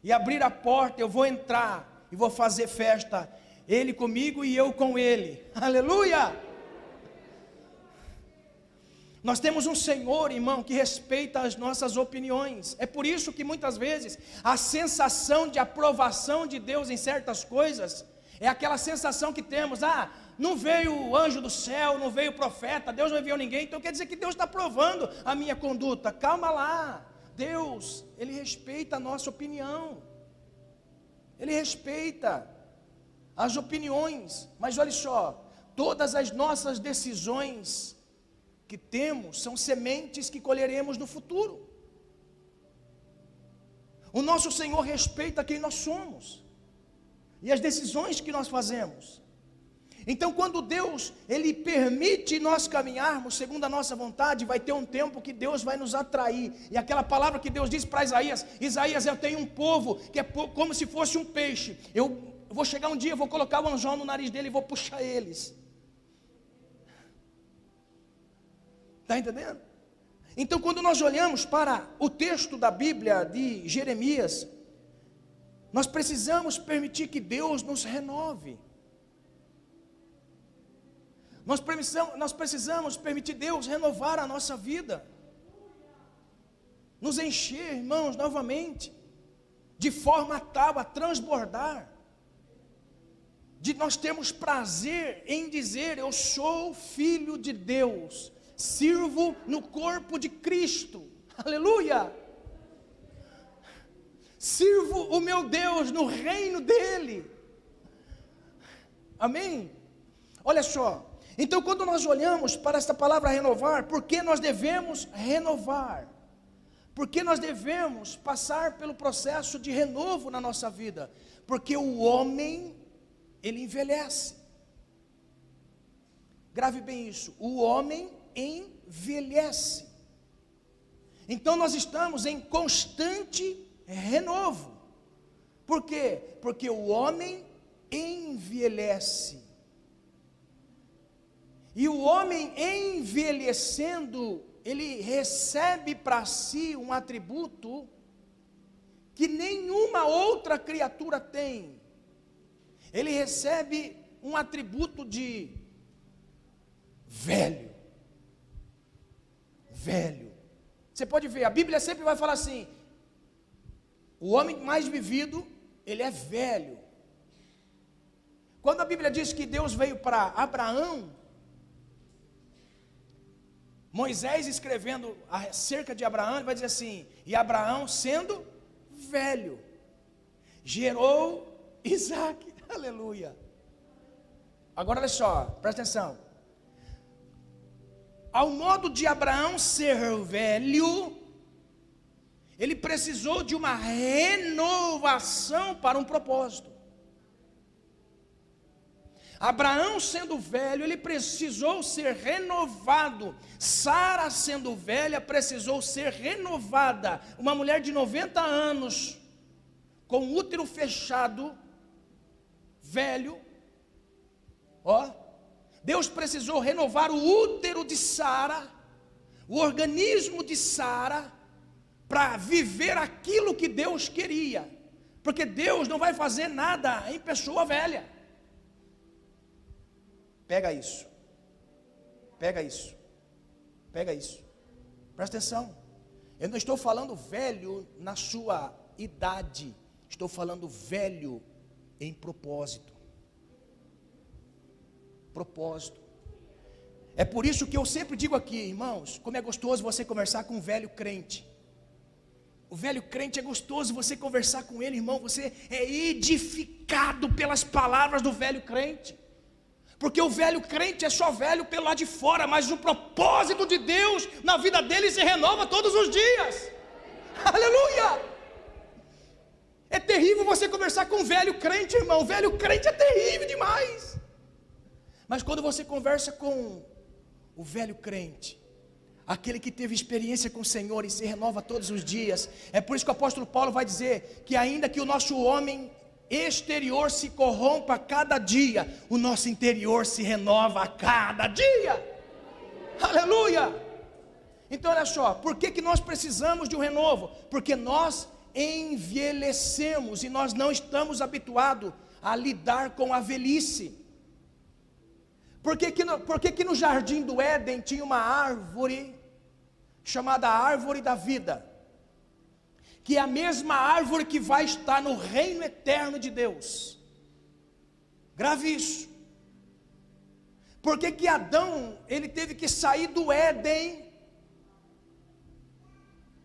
e abrir a porta, eu vou entrar e vou fazer festa, ele comigo e eu com ele. Aleluia! Nós temos um Senhor, irmão, que respeita as nossas opiniões. É por isso que muitas vezes a sensação de aprovação de Deus em certas coisas é aquela sensação que temos: não veio o anjo do céu, não veio o profeta, Deus não enviou ninguém, então quer dizer que Deus está aprovando a minha conduta. Calma lá, Deus, Ele respeita a nossa opinião, Ele respeita as opiniões, mas olha só, todas as nossas decisões que temos são sementes que colheremos no futuro. O nosso Senhor respeita quem nós somos e as decisões que nós fazemos. Então, quando Deus, Ele permite nós caminharmos segundo a nossa vontade, vai ter um tempo que Deus vai nos atrair. E aquela palavra que Deus disse para Isaías, eu tenho um povo que é como se fosse um peixe. Eu vou chegar um dia, vou colocar o anzol no nariz dele e vou puxar eles. Está entendendo? Então, quando nós olhamos para o texto da Bíblia de Jeremias, nós precisamos permitir que Deus nos renove. Nós precisamos permitir Deus renovar a nossa vida, nos encher, irmãos, novamente, de forma tal a transbordar, de nós termos prazer em dizer: eu sou filho de Deus, sirvo no corpo de Cristo, aleluia, sirvo o meu Deus no reino dEle, amém? Olha só, então quando nós olhamos para esta palavra renovar, por que nós devemos renovar? Por que nós devemos passar pelo processo de renovo na nossa vida? Porque o homem, ele envelhece. Grave bem isso, o homem envelhece. Então nós estamos em constante renovo. Por quê? Porque o homem envelhece. E o homem envelhecendo, ele recebe para si um atributo que nenhuma outra criatura tem. Ele recebe um atributo de velho. Velho. Você pode ver, a Bíblia sempre vai falar assim: o homem mais vivido, ele é velho. Quando a Bíblia diz que Deus veio para Abraão, Moisés escrevendo acerca de Abraão, ele vai dizer assim: e Abraão sendo velho, gerou Isaac, aleluia. Agora olha só, presta atenção. Ao modo de Abraão ser velho, ele precisou de uma renovação para um propósito. Abraão sendo velho, ele precisou ser renovado. Sara sendo velha, precisou ser renovada. Uma mulher de 90 anos, com útero fechado, velho, Deus precisou renovar o útero de Sara, o organismo de Sara, para viver aquilo que Deus queria. Porque Deus não vai fazer nada em pessoa velha. Pega isso, pega isso, pega isso, presta atenção. Eu não estou falando velho na sua idade, estou falando velho em propósito. Propósito. É por isso que eu sempre digo aqui, irmãos, como é gostoso você conversar com um velho crente. O velho crente é gostoso você conversar com ele, irmão. Você é edificado pelas palavras do velho crente. Porque o velho crente é só velho pelo lado de fora, mas o propósito de Deus na vida dele se renova todos os dias. Aleluia! É terrível você conversar com um velho crente, irmão. O velho crente é terrível demais. Mas quando você conversa com o velho crente, aquele que teve experiência com o Senhor e se renova todos os dias, é por isso que o apóstolo Paulo vai dizer que ainda que o nosso homem exterior se corrompa a cada dia, o nosso interior se renova a cada dia. Aleluia! Então olha só, por que nós precisamos de um renovo? Porque nós envelhecemos e nós não estamos habituados a lidar com a velhice. Por que no jardim do Éden tinha uma árvore chamada árvore da vida, que é a mesma árvore que vai estar no reino eterno de Deus? Grave isso. Por que Adão, ele teve que sair do Éden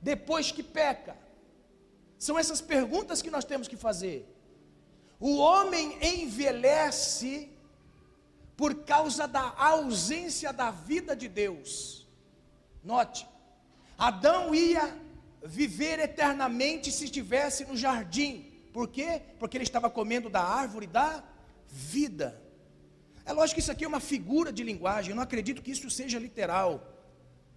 depois que peca? São essas perguntas que nós temos que fazer. O homem envelhece por causa da ausência da vida de Deus. Note, Adão ia viver eternamente se estivesse no jardim. Por quê? Porque ele estava comendo da árvore da vida. É lógico que isso aqui é uma figura de linguagem. Eu não acredito que isso seja literal.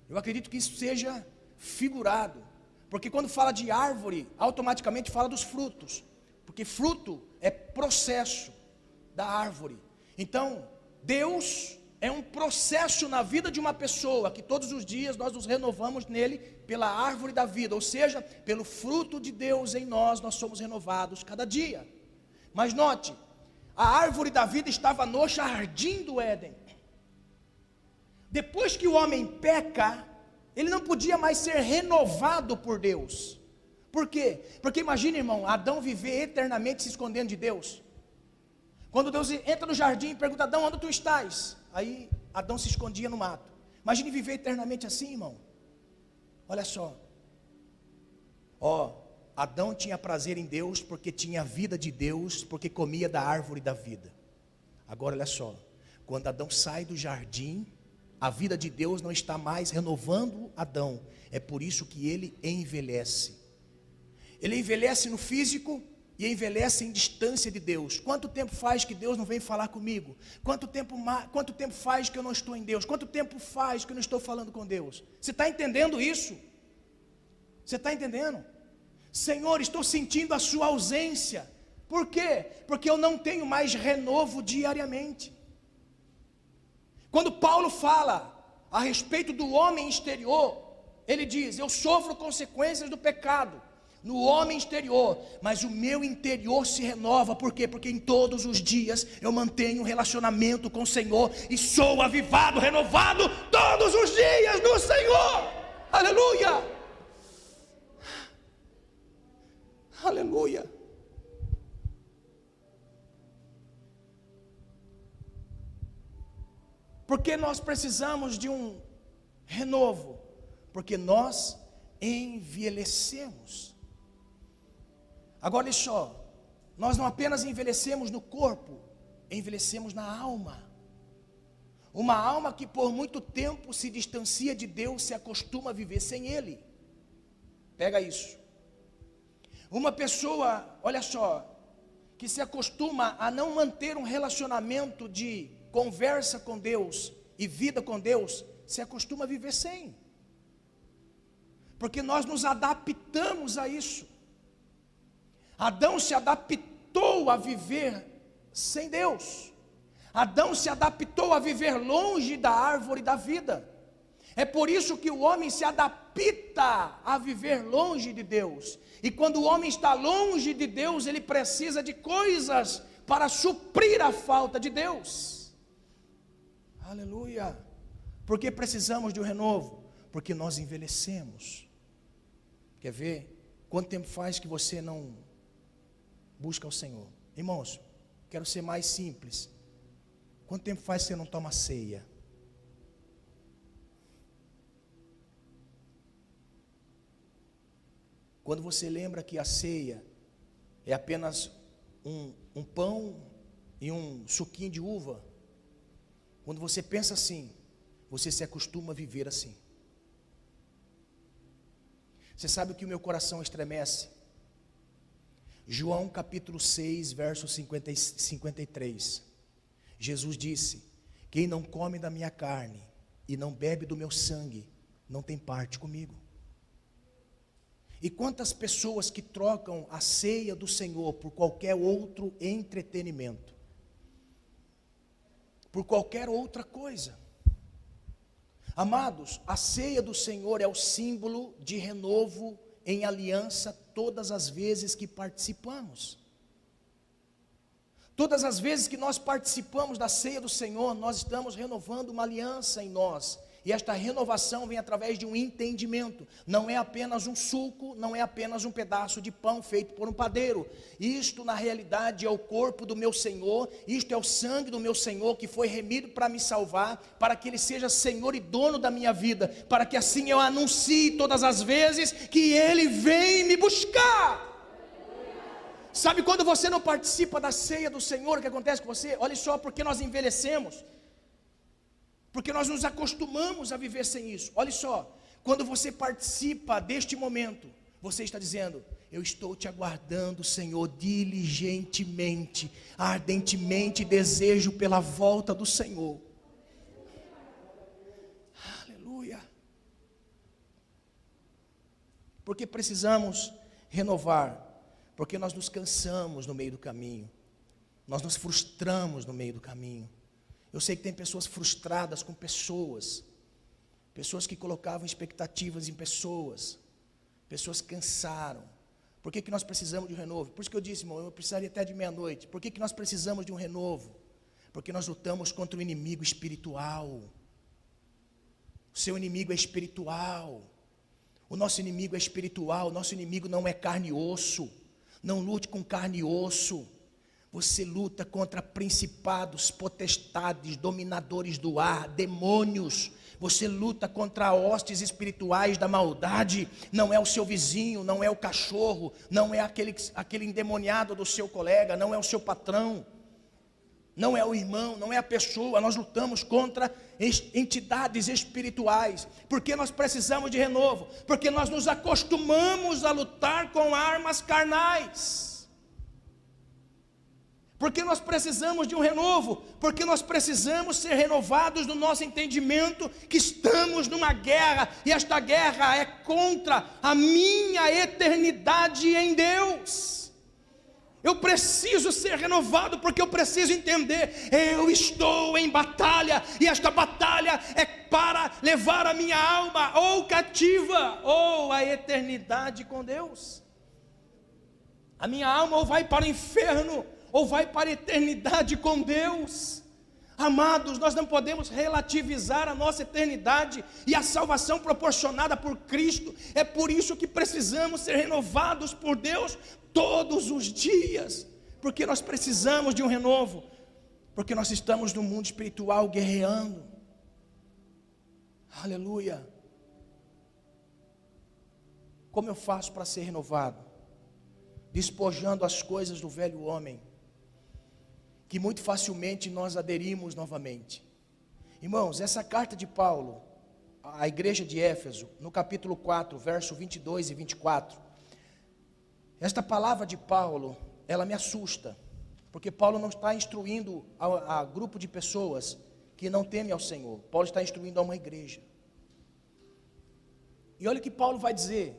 Eu acredito que isso seja figurado. Porque quando fala de árvore, automaticamente fala dos frutos. Porque fruto é processo da árvore. Então, Deus é um processo na vida de uma pessoa, que todos os dias nós nos renovamos nele pela árvore da vida. Ou seja, pelo fruto de Deus em nós somos renovados cada dia. Mas note, a árvore da vida estava no jardim do Éden. Depois que o homem peca, ele não podia mais ser renovado por Deus. Por quê? Porque imagine, irmão, Adão viver eternamente se escondendo de Deus. Quando Deus entra no jardim e pergunta: Adão, onde tu estás? Aí Adão se escondia no mato. Imagine viver eternamente assim, irmão. Olha só. Adão tinha prazer em Deus porque tinha a vida de Deus, porque comia da árvore da vida. Agora olha só, quando Adão sai do jardim, a vida de Deus não está mais renovando Adão. É por isso que ele envelhece. Ele envelhece no físico e envelhece em distância de Deus. Quanto tempo faz que Deus não vem falar comigo? Quanto tempo faz que eu não estou em Deus? Quanto tempo faz que eu não estou falando com Deus? Você está entendendo isso? Você está entendendo? Senhor, estou sentindo a sua ausência. Por quê? Porque eu não tenho mais renovo diariamente. Quando Paulo fala a respeito do homem exterior, ele diz: eu sofro consequências do pecado no homem exterior, mas o meu interior se renova. Por quê? Porque em todos os dias eu mantenho um relacionamento com o Senhor e sou avivado, renovado todos os dias no Senhor. Aleluia! Aleluia! Porque nós precisamos de um renovo? Porque nós envelhecemos. Agora olha só, nós não apenas envelhecemos no corpo, envelhecemos na alma. Uma alma que por muito tempo se distancia de Deus, se acostuma a viver sem Ele. Pega isso. Uma pessoa, olha só, que se acostuma a não manter um relacionamento de conversa com Deus e vida com Deus, se acostuma a viver sem. Porque nós nos adaptamos a isso. Adão se adaptou a viver sem Deus. Adão se adaptou a viver longe da árvore da vida. É por isso que o homem se adapta a viver longe de Deus. E quando o homem está longe de Deus, ele precisa de coisas para suprir a falta de Deus. Aleluia! Por que precisamos de um renovo? Porque nós envelhecemos. Quer ver? Quanto tempo faz que você não busca o Senhor? Irmãos, quero ser mais simples. Quanto tempo faz que você não toma ceia? quando você lembra que a ceia é apenas um pão e um suquinho de uva, quando você pensa assim, você se acostuma a viver assim. Você sabe o que o meu coração estremece? João capítulo 6, verso 53. Jesus disse: quem não come da minha carne e não bebe do meu sangue, não tem parte comigo. E quantas pessoas que trocam a ceia do Senhor por qualquer outro entretenimento, por qualquer outra coisa. Amados, a ceia do Senhor é o símbolo de renovo em aliança todas as vezes que participamos. Todas as vezes que nós participamos da ceia do Senhor, nós estamos renovando uma aliança em nós. E esta renovação vem através de um entendimento. Não é apenas um suco, não é apenas um pedaço de pão feito por um padeiro. Isto na realidade é o corpo do meu Senhor, isto é o sangue do meu Senhor que foi remido para me salvar, para que Ele seja Senhor e dono da minha vida, para que assim eu anuncie todas as vezes que Ele vem me buscar. Sabe quando você não participa da ceia do Senhor, o que acontece com você? Olha só, porque nós envelhecemos. Porque nós nos acostumamos a viver sem isso. Olha só, quando você participa deste momento, você está dizendo: eu estou te aguardando, Senhor, diligentemente, ardentemente desejo pela volta do Senhor. Aleluia. Porque precisamos renovar, porque nós nos cansamos no meio do caminho, nós nos frustramos no meio do caminho. Eu sei que tem pessoas frustradas com pessoas que colocavam expectativas em pessoas cansaram. Por que nós precisamos de um renovo? Por isso que eu disse, irmão, eu precisaria até de meia-noite. Por que nós precisamos de um renovo? Porque nós lutamos contra o inimigo espiritual. O seu inimigo é espiritual. O nosso inimigo é espiritual. O nosso inimigo não é carne e osso. Não lute com carne e osso. Você luta contra principados, potestades, dominadores do ar, demônios. Você luta contra hostes espirituais da maldade. Não é o seu vizinho, não é o cachorro, não é aquele endemoniado do seu colega, não é o seu patrão, não é o irmão, não é a pessoa. Nós lutamos contra entidades espirituais. Porque nós precisamos de renovo? Porque nós nos acostumamos a lutar com armas carnais. Porque nós precisamos de um renovo? Porque nós precisamos ser renovados no nosso entendimento que estamos numa guerra, e esta guerra é contra a minha eternidade em Deus. Eu preciso ser renovado, porque eu preciso entender, eu estou em batalha, e esta batalha é para levar a minha alma ou cativa, ou a eternidade com Deus. A minha alma ou vai para o inferno, ou vai para a eternidade com Deus. Amados, nós não podemos relativizar a nossa eternidade e a salvação proporcionada por Cristo. É por isso que precisamos ser renovados por Deus todos os dias, porque nós precisamos de um renovo, porque nós estamos no mundo espiritual guerreando. Aleluia. Como eu faço para ser renovado? Despojando as coisas do velho homem, que muito facilmente nós aderimos novamente. Irmãos, essa carta de Paulo à igreja de Éfeso, no capítulo 4, verso 22 e 24, esta palavra de Paulo, ela me assusta, porque Paulo não está instruindo a grupo de pessoas que não temem ao Senhor. Paulo está instruindo a uma igreja. E olha o que Paulo vai dizer.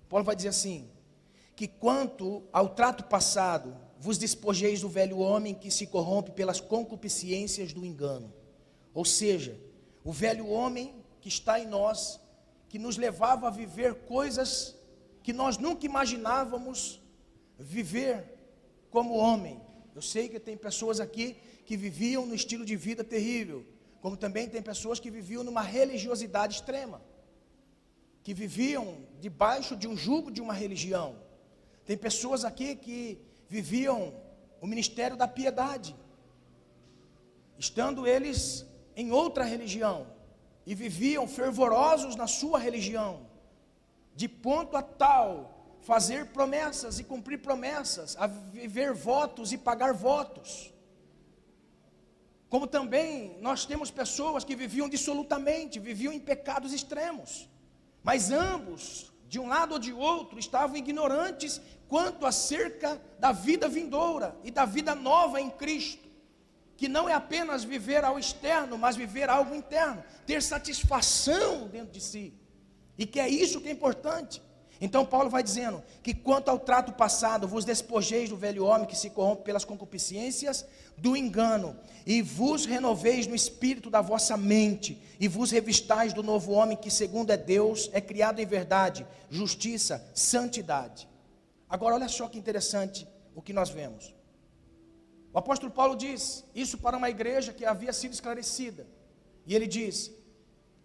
Paulo vai dizer assim: que quanto ao trato passado, vos despojeis do velho homem que se corrompe pelas concupiscências do engano. Ou seja, o velho homem que está em nós, que nos levava a viver coisas que nós nunca imaginávamos viver como homem. Eu sei que tem pessoas aqui que viviam no estilo de vida terrível, como também tem pessoas que viviam numa religiosidade extrema, que viviam debaixo de um jugo de uma religião. Tem pessoas aqui que viviam o ministério da piedade, estando eles em outra religião, e viviam fervorosos na sua religião. de ponto a tal fazer promessas e cumprir promessas, a viver votos e pagar votos. Como também nós temos pessoas que viviam dissolutamente, viviam em pecados extremos, mas ambos, de um lado ou de outro, estavam ignorantes quanto acerca da vida vindoura e da vida nova em Cristo, que não é apenas viver ao externo, mas viver algo interno, ter satisfação dentro de si, e que é isso que é importante. Então Paulo vai dizendo que quanto ao trato passado, vos despojeis do velho homem que se corrompe pelas concupiscências do engano, e vos renoveis no espírito da vossa mente, e vos revistais do novo homem que segundo é Deus, é criado em verdade, justiça, santidade. Agora olha só que interessante o que nós vemos. O apóstolo Paulo diz isso para uma igreja que havia sido esclarecida, e ele diz: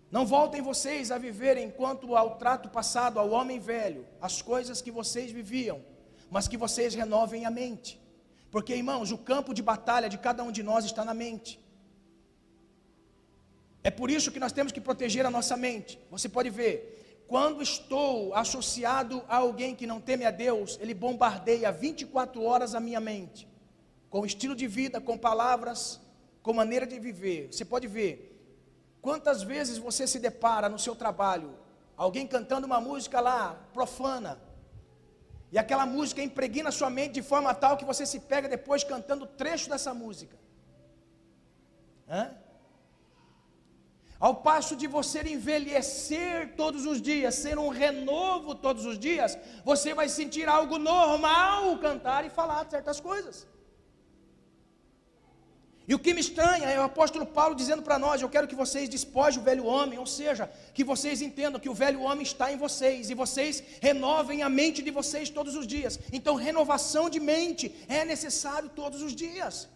não voltem vocês a viverem quanto ao trato passado, ao homem velho, as coisas que vocês viviam, mas que vocês renovem a mente, porque irmãos, o campo de batalha de cada um de nós está na mente. É por isso que nós temos que proteger a nossa mente. Você pode ver, quando estou associado a alguém que não teme a Deus, ele bombardeia 24 horas a minha mente, com estilo de vida, com palavras, com maneira de viver. Você pode ver quantas vezes você se depara no seu trabalho, alguém cantando uma música lá, profana, e aquela música impregna sua mente de forma tal que você se pega depois cantando trecho dessa música. Ao passo de você envelhecer todos os dias, ser um renovo todos os dias, você vai sentir algo normal cantar e falar certas coisas. E o que me estranha é o apóstolo Paulo dizendo para nós: eu quero que vocês despojem o velho homem, ou seja, que vocês entendam que o velho homem está em vocês, e vocês renovem a mente de vocês todos os dias. Então renovação de mente é necessário todos os dias,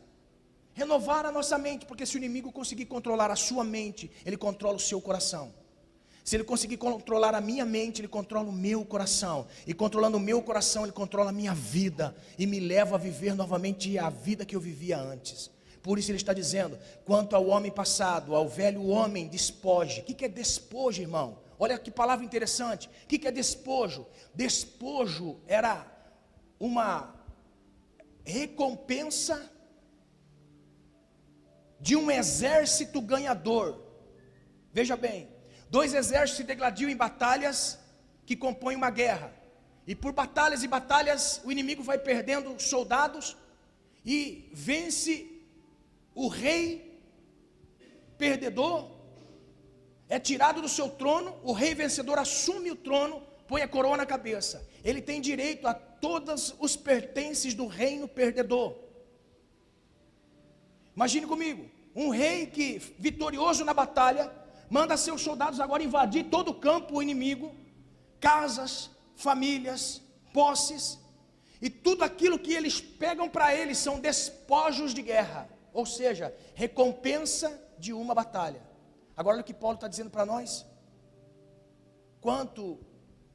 renovar a nossa mente, porque se o inimigo conseguir controlar a sua mente, ele controla o seu coração. Se ele conseguir controlar a minha mente, ele controla o meu coração, e controlando o meu coração, ele controla a minha vida, e me leva a viver novamente a vida que eu vivia antes. Por isso ele está dizendo, quanto ao homem passado, ao velho homem, despoje. O que é despojo, irmão? Olha que palavra interessante. O que é despojo? Despojo era uma recompensa de um exército ganhador. Veja bem, 2 exércitos se degladiam em batalhas que compõem uma guerra, e por batalhas e batalhas o inimigo vai perdendo soldados e vence. O rei perdedor é tirado do seu trono, o rei vencedor assume o trono, põe a coroa na cabeça. Ele tem direito a todos os pertences do reino perdedor. Imagine comigo, um rei que, vitorioso na batalha, manda seus soldados agora invadir todo o campo inimigo, casas, famílias, posses, e tudo aquilo que eles pegam para eles são despojos de guerra. Ou seja, recompensa de uma batalha. Agora olha o que Paulo está dizendo para nós. Quanto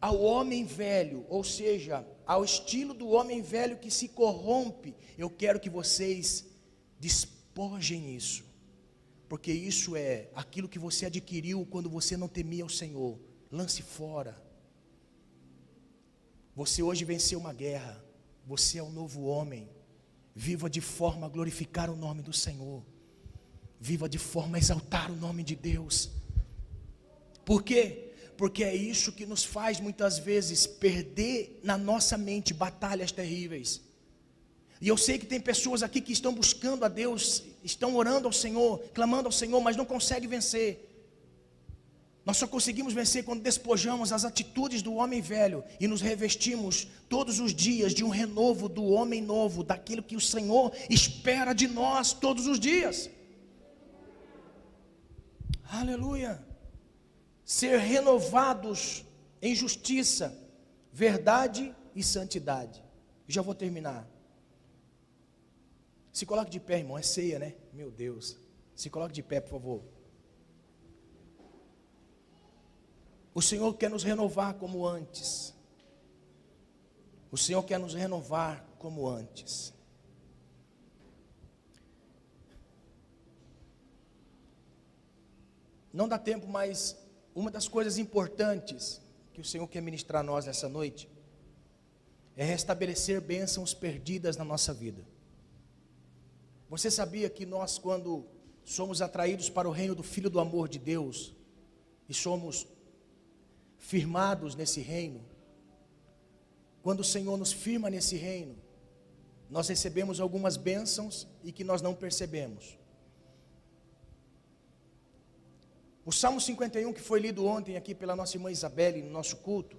ao homem velho, ou seja, ao estilo do homem velho que se corrompe, eu quero que vocês despojem isso. Porque isso é aquilo que você adquiriu quando você não temia o Senhor. Lance fora. Você hoje venceu uma guerra. Você é um novo homem. Viva de forma a glorificar o nome do Senhor. Viva de forma a exaltar o nome de Deus. Por quê? Porque é isso que nos faz muitas vezes perder na nossa mente batalhas terríveis. E eu sei que tem pessoas aqui que estão buscando a Deus, estão orando ao Senhor, clamando ao Senhor, mas não conseguem vencer. Nós só conseguimos vencer quando despojamos as atitudes do homem velho e nos revestimos todos os dias de um renovo do homem novo, daquilo que o Senhor espera de nós todos os dias. Aleluia. Ser renovados em justiça, verdade e santidade. Já vou terminar. Se coloque de pé, irmão, é ceia, né? Meu Deus. Se coloque de pé, por favor. O Senhor quer nos renovar como antes. O Senhor quer nos renovar como antes. Não dá tempo, mas uma das coisas importantes que o Senhor quer ministrar a nós nessa noite é restabelecer bênçãos perdidas na nossa vida. Você sabia que nós, quando somos atraídos para o reino do Filho do amor de Deus e somos firmados nesse reino, quando o Senhor nos firma nesse reino, nós recebemos algumas bênçãos e que nós não percebemos. O Salmo 51, que foi lido ontem aqui pela nossa irmã Isabelle no nosso culto,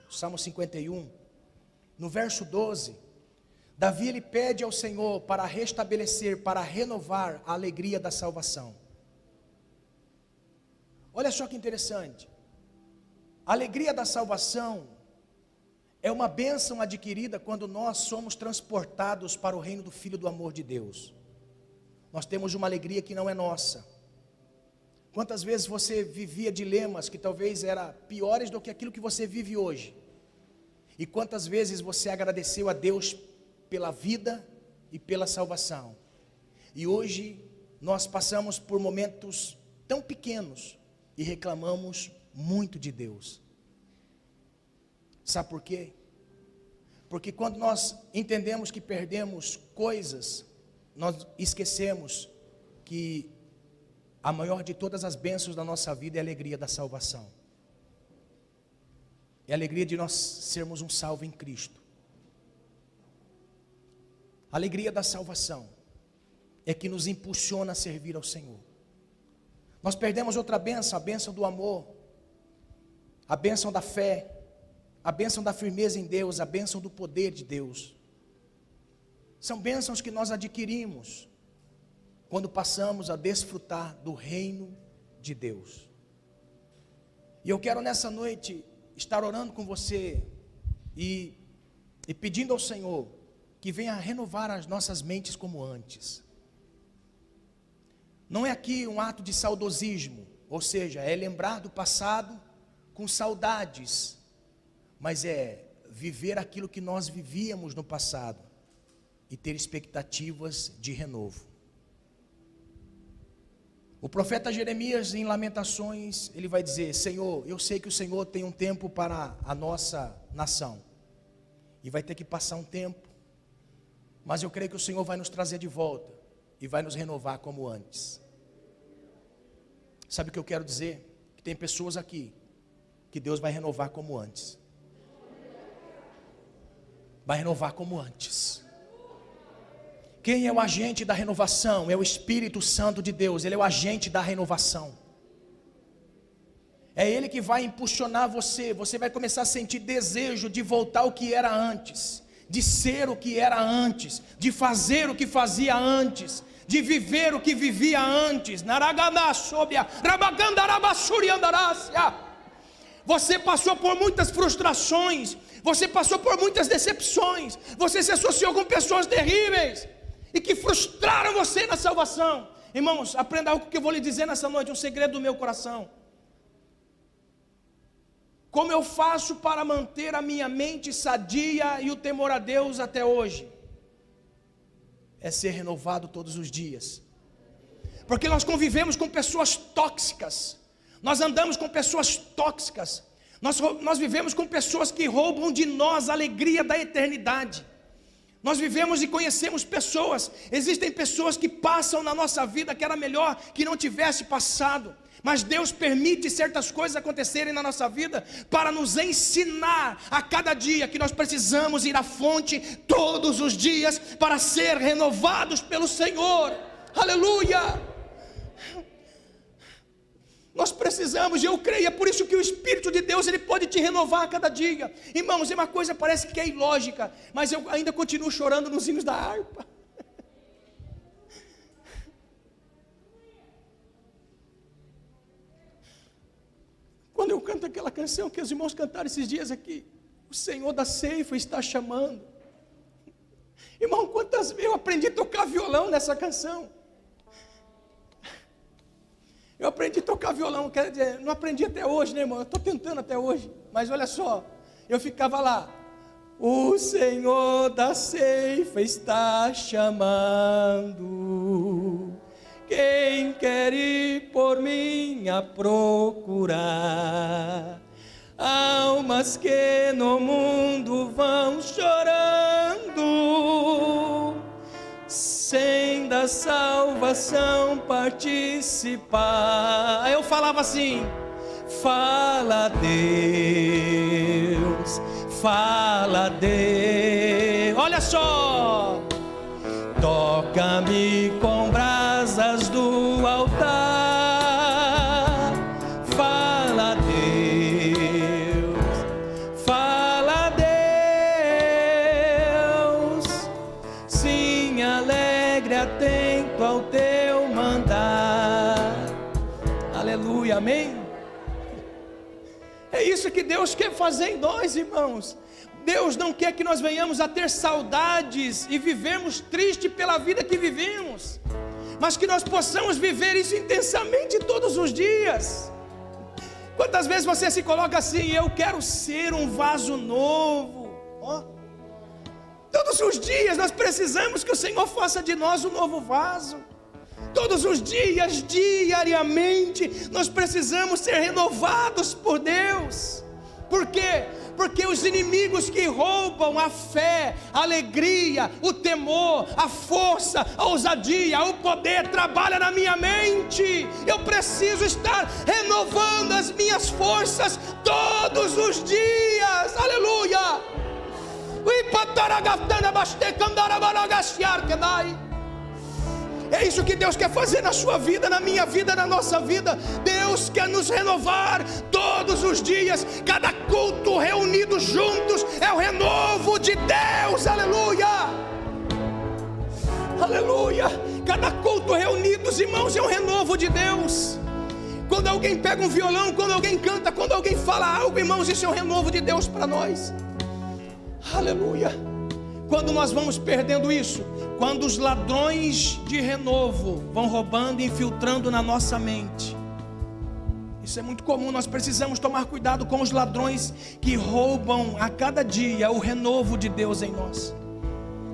o Salmo 51, no verso 12, Davi ele pede ao Senhor para restabelecer, para renovar a alegria da salvação. Olha só que interessante, a alegria da salvação é uma bênção adquirida quando nós somos transportados para o reino do Filho do amor de Deus. Nós temos uma alegria que não é nossa. Quantas vezes você vivia dilemas que talvez eram piores do que aquilo que você vive hoje? E quantas vezes você agradeceu a Deus pela vida e pela salvação? E hoje nós passamos por momentos tão pequenos e reclamamos muito de Deus. Sabe por quê? Porque quando nós entendemos que perdemos coisas, nós esquecemos que a maior de todas as bênçãos da nossa vida é a alegria da salvação. É a alegria de nós sermos um salvo em Cristo. A alegria da salvação é que nos impulsiona a servir ao Senhor. Nós perdemos outra bênção, a bênção do amor, a bênção da fé, a bênção da firmeza em Deus, a bênção do poder de Deus. São bênçãos que nós adquirimos quando passamos a desfrutar do reino de Deus. E eu quero nessa noite estar orando com você e pedindo ao Senhor que venha renovar as nossas mentes como antes. Não é aqui um ato de saudosismo, ou seja, é lembrar do passado com saudades, mas é viver aquilo que nós vivíamos no passado e ter expectativas de renovo. O profeta Jeremias, em Lamentações, ele vai dizer: Senhor, eu sei que o Senhor tem um tempo para a nossa nação, e vai ter que passar um tempo, mas eu creio que o Senhor vai nos trazer de volta, e vai nos renovar como antes. Sabe o que eu quero dizer? Que tem pessoas aqui, que Deus vai renovar como antes. Vai renovar como antes. Quem é o agente da renovação? É o Espírito Santo de Deus. Ele é o agente da renovação. É Ele que vai impulsionar você. Você vai começar a sentir desejo de voltar ao que era antes, de ser o que era antes, de fazer o que fazia antes, de viver o que vivia antes. Você passou por muitas frustrações, você passou por muitas decepções, você se associou com pessoas terríveis e que frustraram você na salvação. Irmãos, aprenda algo que eu vou lhe dizer nessa noite, um segredo do meu coração. Como eu faço para manter a minha mente sadia e o temor a Deus até hoje? É ser renovado todos os dias. Porque nós convivemos com pessoas tóxicas, nós andamos com pessoas tóxicas, nós vivemos com pessoas que roubam de nós a alegria da eternidade. Nós vivemos e conhecemos pessoas, existem pessoas que passam na nossa vida que era melhor que não tivesse passado, mas Deus permite certas coisas acontecerem na nossa vida para nos ensinar a cada dia que nós precisamos ir à fonte todos os dias para ser renovados pelo Senhor. Aleluia! Nós precisamos, e eu creio, é por isso que o Espírito de Deus, Ele pode te renovar a cada dia. Irmãos, é uma coisa parece que é ilógica, mas eu ainda continuo chorando nos hinos da harpa. Quando eu canto aquela canção que os irmãos cantaram esses dias aqui, o Senhor da ceifa está chamando. Irmão, quantas vezes eu aprendi a tocar violão nessa canção? Eu aprendi a tocar violão, quer dizer, não aprendi até hoje, né, irmão? Eu estou tentando até hoje, mas olha só, eu ficava lá. O Senhor da ceifa está chamando, quem quer ir por mim a procurar, almas que no mundo vão chorando, sem da salvação participar. Aí eu falava assim: fala Deus, fala Deus. Olha só, toca-me com brasas do altar. Fala Deus, fala Deus. Sim, alegre, atento ao teu mandar. Aleluia, amém? É isso que Deus quer fazer em nós, irmãos. Deus não quer que nós venhamos a ter saudades e vivemos triste pela vida que vivemos, mas que nós possamos viver isso intensamente todos os dias. Quantas vezes você se coloca assim: eu quero ser um vaso novo? Todos os dias nós precisamos que o Senhor faça de nós um novo vaso. Todos os dias, diariamente, nós precisamos ser renovados por Deus. Por quê? Porque os inimigos que roubam a fé, a alegria, o temor, a força, a ousadia, o poder, trabalham na minha mente. Eu preciso estar renovando as minhas forças todos os dias. Aleluia! É isso que Deus quer fazer na sua vida, na minha vida, na nossa vida. Deus quer nos renovar todos os dias. Cada culto reunido juntos é o renovo de Deus. Aleluia, aleluia. Cada culto reunidos, irmãos, é um renovo de Deus. Quando alguém pega um violão, quando alguém canta, quando alguém fala algo, irmãos, isso é um renovo de Deus para nós. Aleluia. Quando nós vamos perdendo isso? Quando os ladrões de renovo vão roubando e infiltrando na nossa mente. Isso é muito comum. Nós precisamos tomar cuidado com os ladrões que roubam a cada dia o renovo de Deus em nós,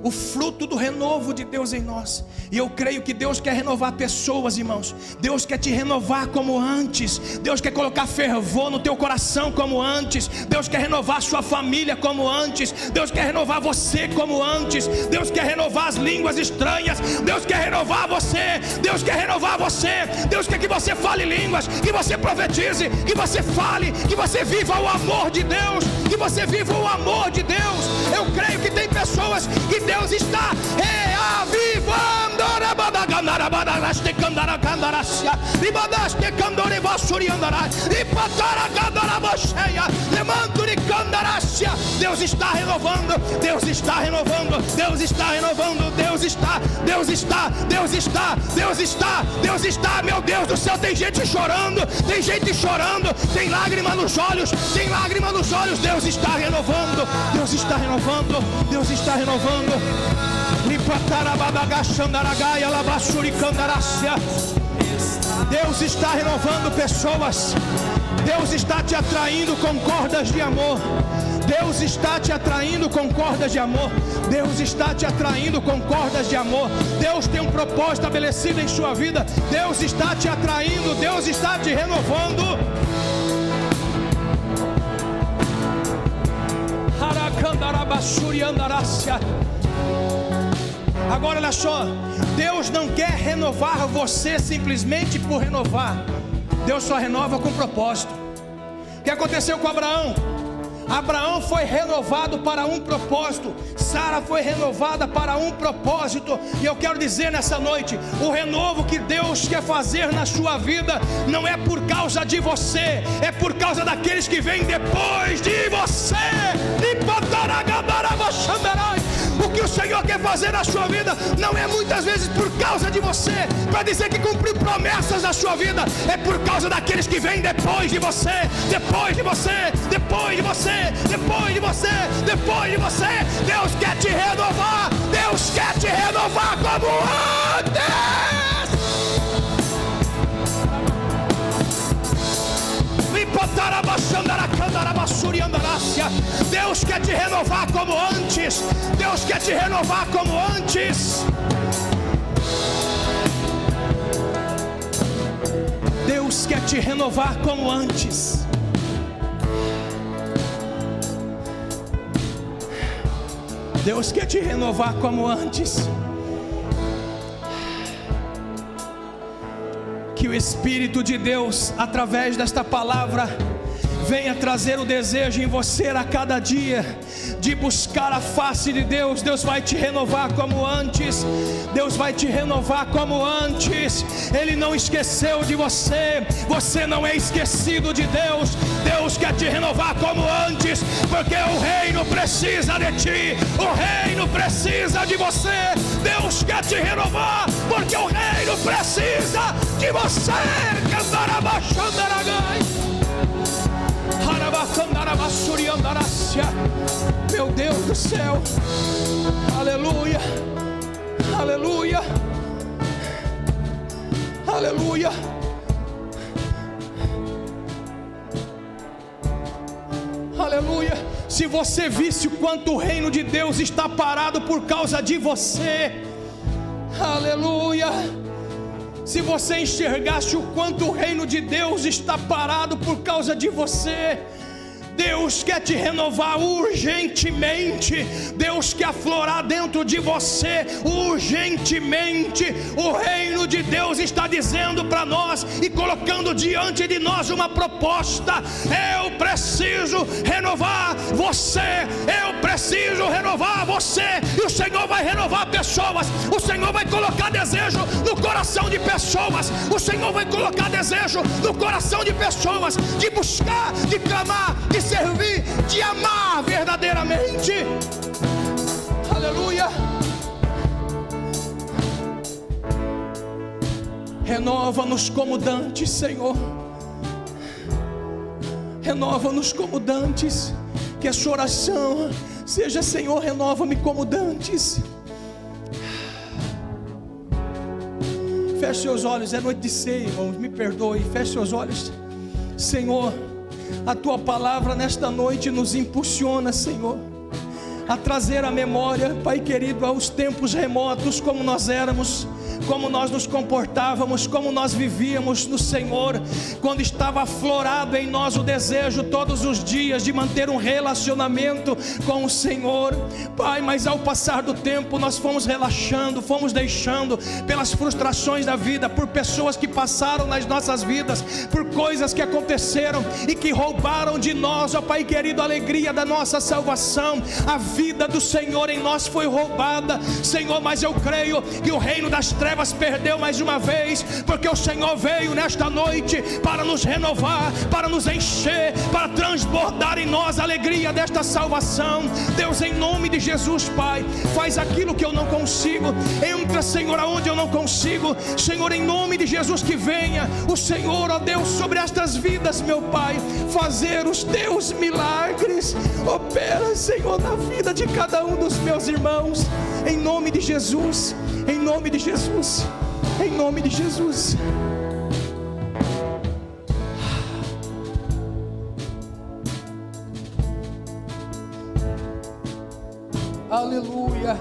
o fruto do renovo de Deus em nós. E eu creio que Deus quer renovar pessoas, irmãos. Deus quer te renovar como antes. Deus quer colocar fervor no teu coração como antes. Deus quer renovar a sua família como antes. Deus quer renovar você como antes. Deus quer renovar as línguas estranhas. Deus quer renovar você. Deus quer renovar você. Deus quer que você fale línguas, que você profetize, que você fale, que você viva o amor de Deus, que você viva o amor de Deus. Eu creio que tem pessoas que Deus está reavivando. Deus está renovando, Deus está renovando, Deus está renovando, Deus está, meu Deus do céu. Tem gente chorando, tem lágrima nos olhos, Deus está renovando, Deus está renovando, Deus está renovando. Deus está renovando pessoas. Deus está te atraindo com cordas de amor. Deus está te atraindo com cordas de amor. Deus está te atraindo com cordas de amor. Deus tem um propósito estabelecido em sua vida. Deus está te atraindo. Deus está te renovando. Agora olha só, Deus não quer renovar você simplesmente por renovar. Deus só renova com propósito. O que aconteceu com Abraão? Abraão foi renovado para um propósito. Sara foi renovada para um propósito. E eu quero dizer nessa noite, o renovo que Deus quer fazer na sua vida não é por causa de você, é por causa daqueles que vêm depois de você. O que o Senhor quer fazer na sua vida não é muitas vezes por causa de você, para dizer que cumpriu promessas na sua vida. É por causa daqueles que vêm depois de você, depois de você, depois de você, depois de você, depois de você. Deus quer te renovar, Deus quer te renovar como antes. Deus quer te renovar como antes. Deus quer te renovar como antes. Deus quer te renovar como antes. Deus quer te renovar como antes. Que o Espírito de Deus, através desta palavra, venha trazer o desejo em você a cada dia de buscar a face de Deus. Deus vai te renovar como antes. Deus vai te renovar como antes. Ele não esqueceu de você. Você não é esquecido de Deus. Deus quer te renovar como antes, porque o reino precisa de ti. O reino precisa de você. Deus quer te renovar, porque o reino precisa de você. Meu Deus do céu, aleluia, aleluia, aleluia. Aleluia. Se você visse o quanto o reino de Deus está parado por causa de você, aleluia. Se você enxergasse o quanto o reino de Deus está parado por causa de você, Deus quer te renovar urgentemente. Deus quer aflorar dentro de você urgentemente. O reino de Deus está dizendo para nós e colocando diante de nós uma proposta: eu preciso renovar você. Eu preciso renovar você. E o Senhor vai renovar pessoas. O Senhor vai colocar desejo no coração de pessoas. O Senhor vai colocar desejo no coração de pessoas, de buscar, de clamar, de servir, de amar verdadeiramente. Aleluia. Renova-nos como dantes, Senhor. Renova-nos como dantes. Que a sua oração seja: Senhor, renova-me como dantes. Feche seus olhos, é noite de ceia, irmãos, me perdoe. Feche seus olhos. Senhor, a tua palavra nesta noite nos impulsiona, Senhor, a trazer a memória, Pai querido, aos tempos remotos, como nós éramos, como nós nos comportávamos, como nós vivíamos no Senhor, quando estava aflorado em nós o desejo todos os dias de manter um relacionamento com o Senhor, Pai. Mas ao passar do tempo nós fomos relaxando, fomos deixando, pelas frustrações da vida, por pessoas que passaram nas nossas vidas, por coisas que aconteceram e que roubaram de nós, ó Pai querido, a alegria da nossa salvação. A vida do Senhor em nós foi roubada, Senhor, mas eu creio que o reino das trevas perdeu mais uma vez, porque o Senhor veio nesta noite para nos renovar, para nos encher, para transbordar em nós a alegria desta salvação. Deus, em nome de Jesus, Pai, faz aquilo que eu não consigo. Entra, Senhor, aonde eu não consigo. Senhor, em nome de Jesus, que venha o Senhor, ó Deus, sobre estas vidas, meu Pai, fazer os teus milagres. Opera, Senhor, na vida de cada um dos meus irmãos, em nome de Jesus, em nome de Jesus, em nome de Jesus. Aleluia.